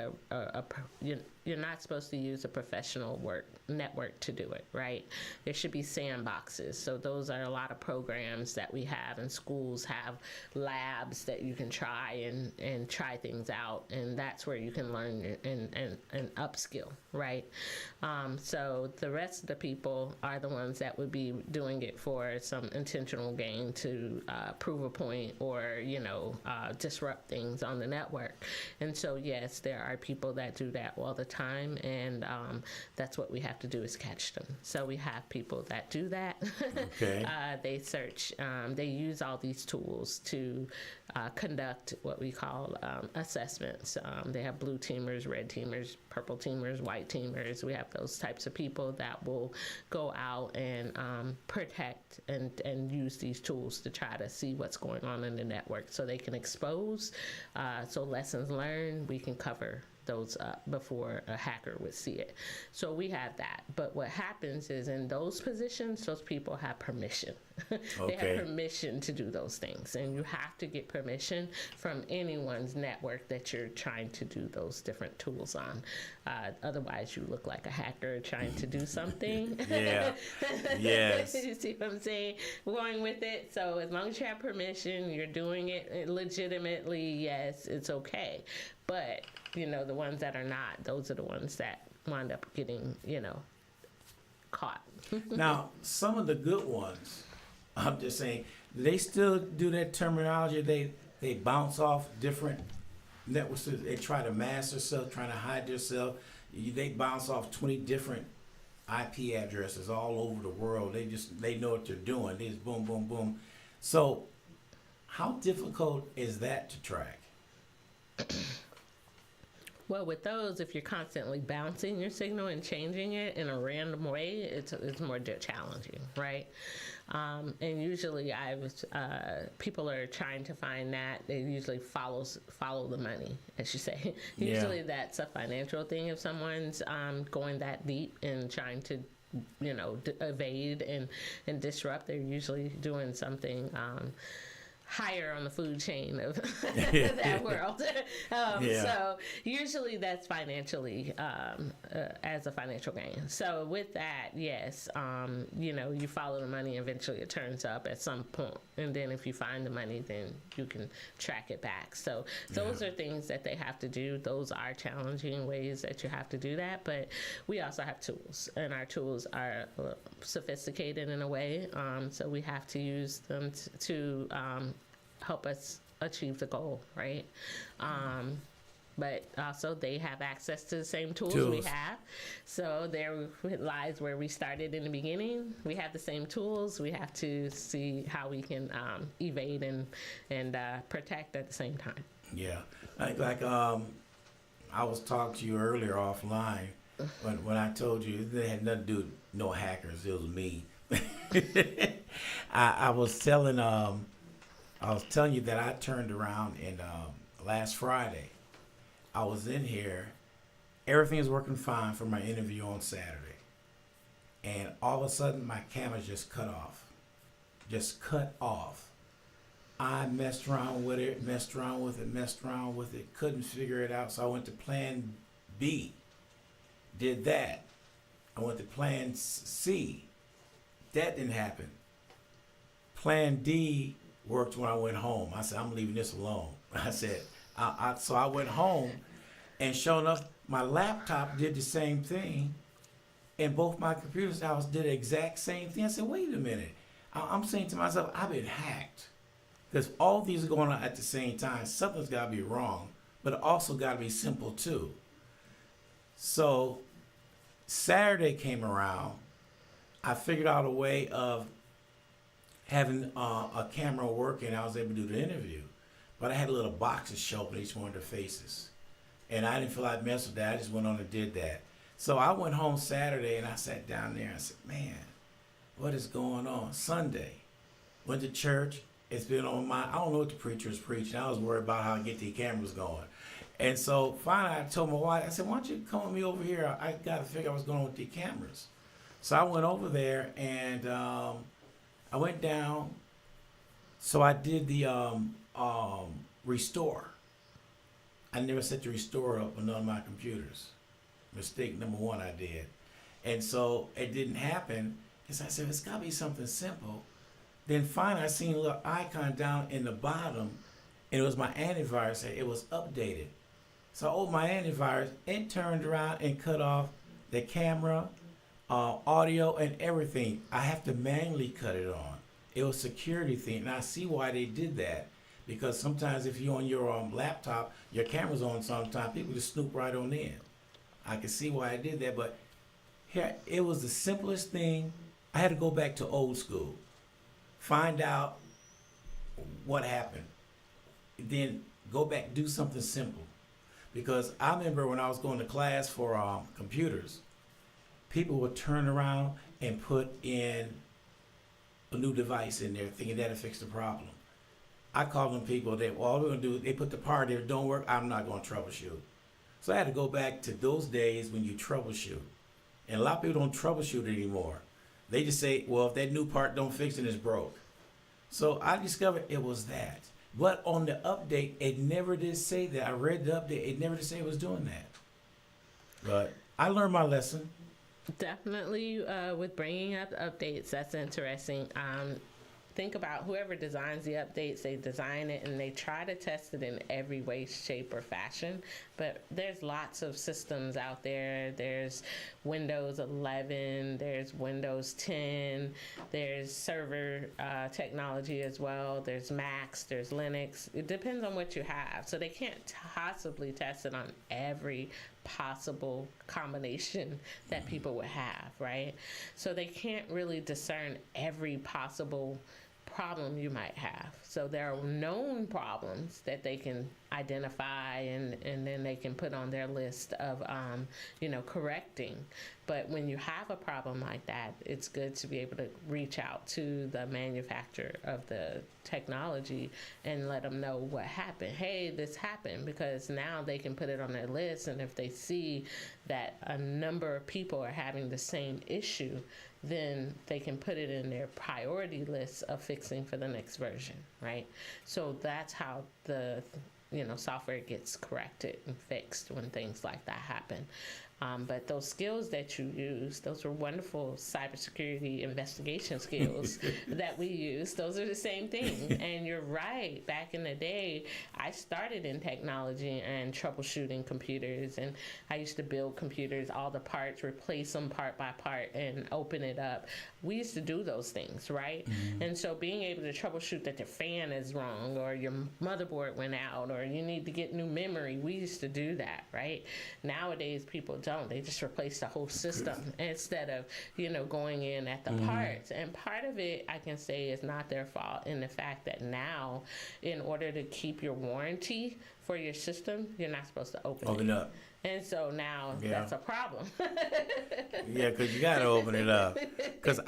you're not supposed to use a professional network to do it, right? There should be sandboxes. So those are a lot of programs that we have, and schools have labs that you can try and try things out, and that's where you can learn and upskill, right? So the rest of the people are the ones that would be doing it for some intentional gain to prove a point or, disrupt things on the network. And so, yes, there are people that do that all the time, and that's what we have to do is catch them. So we have people that do that. Okay. They search, they use all these tools to conduct what we call assessments. They have blue teamers, red teamers, purple teamers, white teamers. We have those types of people that will go out and protect and use these tools to try to see what's going on in the network so they can expose. So lessons learned, we can cover those up before a hacker would see it. So we have that. But what happens is in those positions, those people have permission. They Okay. have permission to do those things. And you have to get permission from anyone's network that you're trying to do those different tools on. Otherwise, you look like a hacker trying to do something. Yeah. Yes. You see what I'm saying? Going with it. So as long as you have permission, you're doing it legitimately, yes, it's okay. But, the ones that are not, those are the ones that wind up getting, caught. Now, some of the good ones, I'm just saying, do they still do that terminology? They bounce off different networks. They try to mask themselves, trying to hide themselves. They bounce off 20 different IP addresses all over the world. They know what they're doing. They just boom, boom, boom. So, how difficult is that to track? Well, with those, if you're constantly bouncing your signal and changing it in a random way, it's more challenging, right? And usually, people are trying to find that. They usually follow the money, as you say. Yeah. Usually, that's a financial thing. If someone's going that deep and trying to, evade and disrupt, they're usually doing something higher on the food chain of that world. So usually that's financially as a financial gain. So with that, yes, you follow the money. Eventually it turns up at some point. And then if you find the money, then you can track it back. So those are things that they have to do. Those are challenging ways that you have to do that. But we also have tools, and our tools are sophisticated in a way. So we have to use them to help us achieve the goal, right? But also they have access to the same tools we have. So there lies where we started in the beginning. We have the same tools. We have to see how we can evade and protect at the same time. Yeah. I was talking to you earlier offline when I told you it had nothing to do with no hackers. It was me. I was telling you that I turned around and last Friday I was in here. Everything is working fine for my interview on Saturday, and all of a sudden my camera just cut off. I messed around with it, couldn't figure it out. So I went to plan B, did that. I went to plan C, that didn't happen. Plan D worked when I went home. I said, I'm leaving this alone. I said, so I went home, and sure enough, my laptop did the same thing, and both my computers house did the exact same thing. I said, wait a minute. I'm saying to myself, I've been hacked. Because all these are going on at the same time. Something's got to be wrong, but it also got to be simple too. So Saturday came around. I figured out a way of having a camera working. I was able to do the interview. But I had little boxes show up in each one of their faces. And I didn't feel like messing with that. I just went on and did that. So I went home Saturday and I sat down there and I said, man, what is going on? Sunday, went to church. It's been on my, I don't know what the preacher is preaching. I was worried about how to get the cameras going. And so finally I told my wife, I said, why don't you come with me over here? I got to figure out what's going on with the cameras. So I went over there and I went down. So I did the restore. I never set the restore up on none of my computers. Mistake number one I did. And so it didn't happen. And so I said, it's got to be something simple. Then finally, I seen a little icon down in the bottom, and it was my antivirus. It was updated. So I opened my antivirus. It turned around and cut off the camera, audio, and everything. I have to manually cut it on. It was a security thing, and I see why they did that. Because sometimes if you're on your laptop, your camera's on sometimes, people just snoop right on in. I can see why I did that, but here, it was the simplest thing. I had to go back to old school, find out what happened, then go back, do something simple. Because I remember when I was going to class for computers, people would turn around and put in a new device in there thinking that'll fix the problem. I called them people that, well, all they're going to do, they put the part there, don't work, I'm not going to troubleshoot. So I had to go back to those days when you troubleshoot. And a lot of people don't troubleshoot anymore. They just say, well, if that new part don't fix it, it's broke. So I discovered it was that. But on the update, it never did say that. I read the update, it never did say it was doing that. But I learned my lesson. Definitely with bringing up updates, that's interesting. Think about whoever designs the updates, they design it and they try to test it in every way, shape, or fashion. But there's lots of systems out there. There's Windows 11, there's Windows 10, there's server technology as well. There's Macs, there's Linux. It depends on what you have. So they can't possibly test it on every possible combination that people would have, right? So they can't really discern every possible problem you might have. So there are known problems that they can identify and then they can put on their list of, correcting. But when you have a problem like that, it's good to be able to reach out to the manufacturer of the technology and let them know what happened. Hey, this happened, because now they can put it on their list. And if they see that a number of people are having the same issue, then they can put it in their priority list of fixing for the next version, right? So that's how the software gets corrected and fixed when things like that happen. But those skills that you use, those are wonderful cybersecurity investigation skills that we use. Those are the same thing. And you're right. Back in the day, I started in technology and troubleshooting computers. And I used to build computers, all the parts, replace them part by part, and open it up. We used to do those things, right? Mm-hmm. And so being able to troubleshoot that the fan is wrong, or your motherboard went out, or you need to get new memory, we used to do that, right? Nowadays, people don't. They just replace the whole system instead of, going in at the parts. And part of it, I can say, is not their fault in the fact that now, in order to keep your warranty for your system, you're not supposed to open it up. And so now that's a problem. Yeah, because you got to open it up. Because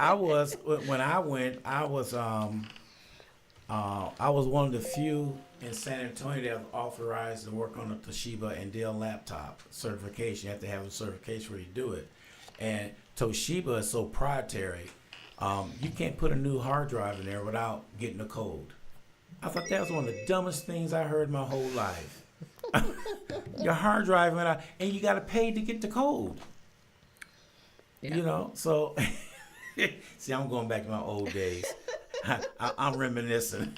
when I went, I was one of the few in San Antonio that was authorized to work on the Toshiba and Dell laptop certification. You have to have a certification where you do it. And Toshiba is so proprietary, you can't put a new hard drive in there without getting a code. I thought that was one of the dumbest things I heard my whole life. Your hard drive went out, and you got to pay to get the code. Yeah. So see, I'm going back to my old days. I'm reminiscing.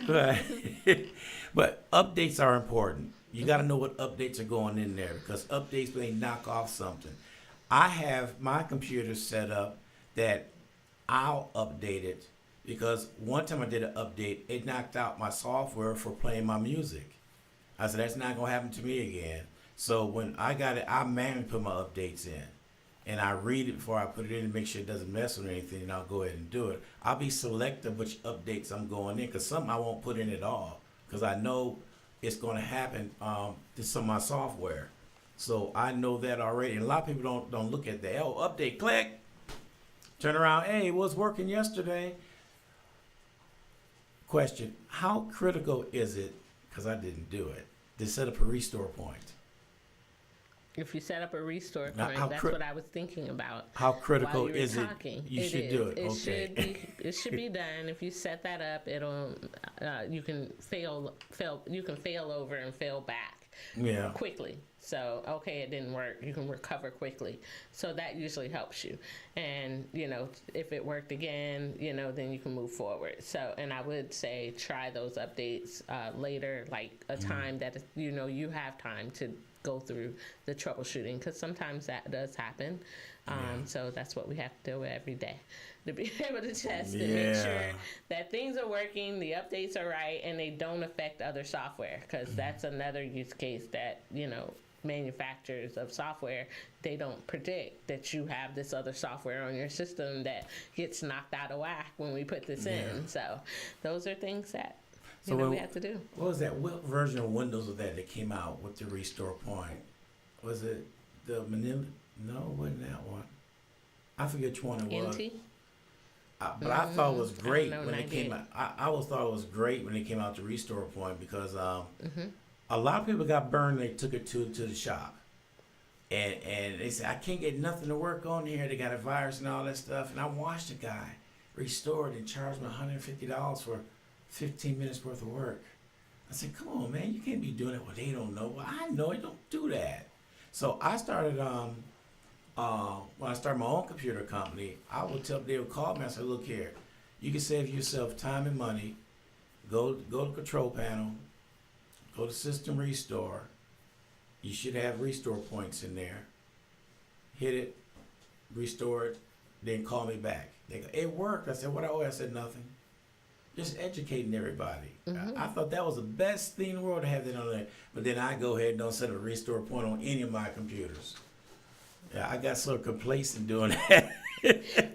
But updates are important. You got to know what updates are going in there, because updates may knock off something. I have my computer set up that I'll update it, because one time I did an update, it knocked out my software for playing my music. I said, that's not going to happen to me again. So when I got it, I manually put my updates in. And I read it before I put it in to make sure it doesn't mess with anything, and I'll go ahead and do it. I'll be selective which updates I'm going in, because some I won't put in at all, because I know it's going to happen to some of my software. So I know that already. And a lot of people don't look at the update, click, turn around, hey, it was working yesterday. Question, how critical is it, because I didn't do it, to set up a restore point? If you set up a restore point, that's what I was thinking about. How critical is it? You should do it. It should be done. If you set that up, it'll you can fail over and fail back. Yeah. quickly. So, okay, it didn't work. You can recover quickly. So that usually helps you. And, if it worked again, then you can move forward. So, and I would say try those updates later, like a time that, you have time to go through the troubleshooting, because sometimes that does happen. So that's what we have to do every day, to be able to test and make sure that things are working, the updates are right, and they don't affect other software, because that's another use case that, manufacturers of software, they don't predict that you have this other software on your system that gets knocked out of whack when we put this in. So those are things that we have to do. What was that? What version of Windows was that came out with the restore point? Was it the Manila? No, it wasn't that one. I forget which one it was. NT? But I thought it was great when it 98. came out. I always thought it was great when it came out to restore point, because a lot of people got burned. They took it to the shop, and they said, I can't get nothing to work on here. They got a virus and all that stuff. And I watched the guy restore it and charged me $150 for 15 minutes worth of work. I said, come on, man, you can't be doing it when they don't know. Well, I know it. Don't do that. So I started when I started my own computer company, I would tell, they would call me and say, look here, you can save yourself time and money. Go to control panel, go to system restore. You should have restore points in there. Hit it, restore it, then call me back. They go, it worked. I said, what? I said, nothing. Just educating everybody. I thought that was the best thing in the world to have that on there. But then I go ahead and don't set up a restore point on any of my computers. Yeah, I got so complacent doing that.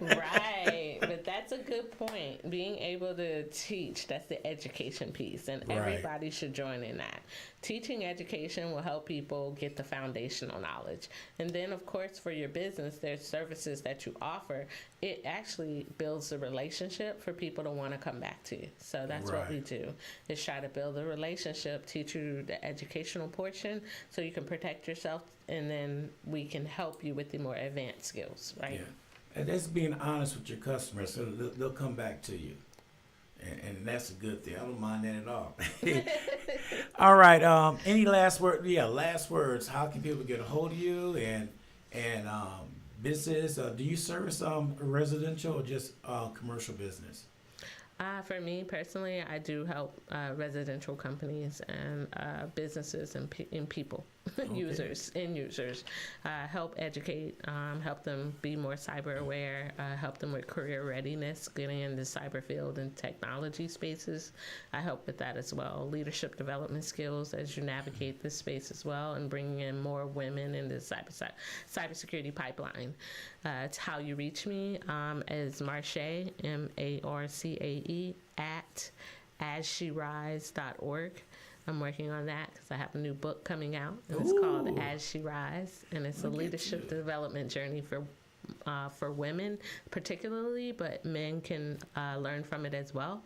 Right, but that's a good point. Being able to teach, that's the education piece, and everybody should join in that. Teaching education will help people get the foundational knowledge. And then, of course, for your business, there's services that you offer. It actually builds a relationship for people to want to come back to you. So that's what we do, is try to build a relationship, teach you the educational portion so you can protect yourself, and then we can help you with the more advanced skills, right? Yeah. And that's being honest with your customers, so they'll come back to you. And that's a good thing. I don't mind that at all. All right. Any last word? Yeah, last words. How can people get a hold of you and business? Do you service residential or just commercial business? For me personally, I do help residential companies and businesses and people, users, end users, help educate, help them be more cyber aware, help them with career readiness, getting in the cyber field and technology spaces. I help with that as well. Leadership development skills as you navigate this space as well, and bringing in more women in the cybersecurity pipeline. It's how you reach me as Marcae, MARCAE, at assherises.org. I'm working on that because I have a new book coming out, and it's called As She Rise, and it's a leadership development journey for women particularly, but men can learn from it as well.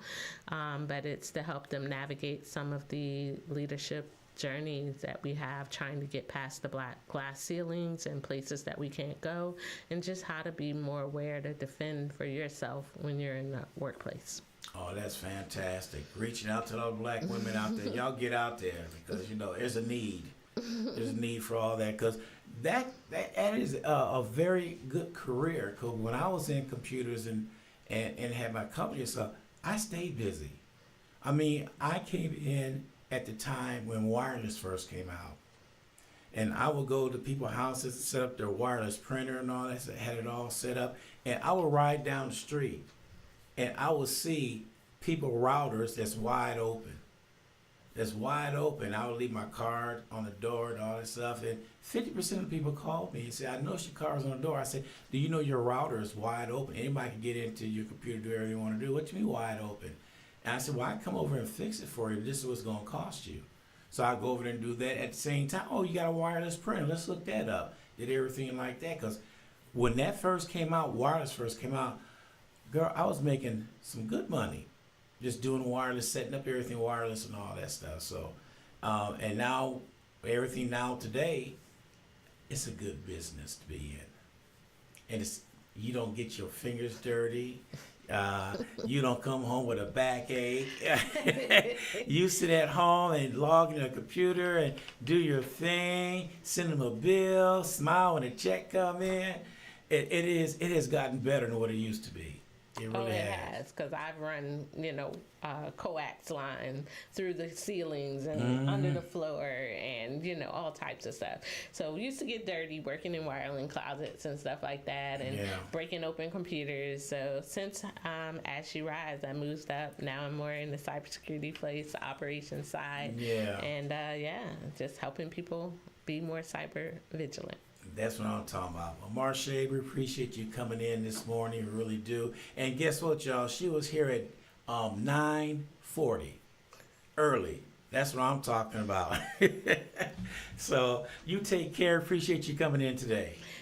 But it's to help them navigate some of the leadership journeys that we have, trying to get past the black glass ceilings and places that we can't go, and just how to be more aware to defend for yourself when you're in the workplace. Oh, that's fantastic. Reaching out to all black women out there. Y'all get out there, because, there's a need. There's a need for all that, because that is a very good career. Because when I was in computers and had my company and stuff, I stayed busy. I mean, I came in at the time when wireless first came out. And I would go to people's houses, set up their wireless printer and all that, had it all set up. And I would ride down the street, and I would see people routers that's wide open. I would leave my card on the door and all that stuff. And 50% of the people called me and said, I noticed your card's on the door. I said, do you know your router is wide open? Anybody can get into your computer, do whatever you want to do. What do you mean wide open? And I said, well, I come over and fix it for you. This is what's going to cost you. So I go over there and do that at the same time. Oh, you got a wireless printer. Let's look that up. Did everything like that. Because when that first came out, wireless first came out, girl, I was making some good money just doing wireless, setting up everything wireless and all that stuff. So, and now, everything now today, it's a good business to be in. And you don't get your fingers dirty. You don't come home with a backache. You sit at home and log in a computer and do your thing, send them a bill, smile when a check come in. It has gotten better than what it used to be. It Oh, really it has. has, because I've run, coax line through the ceilings and under the floor and, all types of stuff. So we used to get dirty working in wiring closets and stuff like that and Yeah. breaking open computers. So since As She Rise, I moved up. Now I'm more in the cybersecurity place, the operations side. Yeah. And just helping people be more cyber vigilant. That's what I'm talking about. Well, Marcae, we appreciate you coming in this morning. We really do. And guess what, y'all? She was here at 9:40, early. That's what I'm talking about. So you take care. Appreciate you coming in today.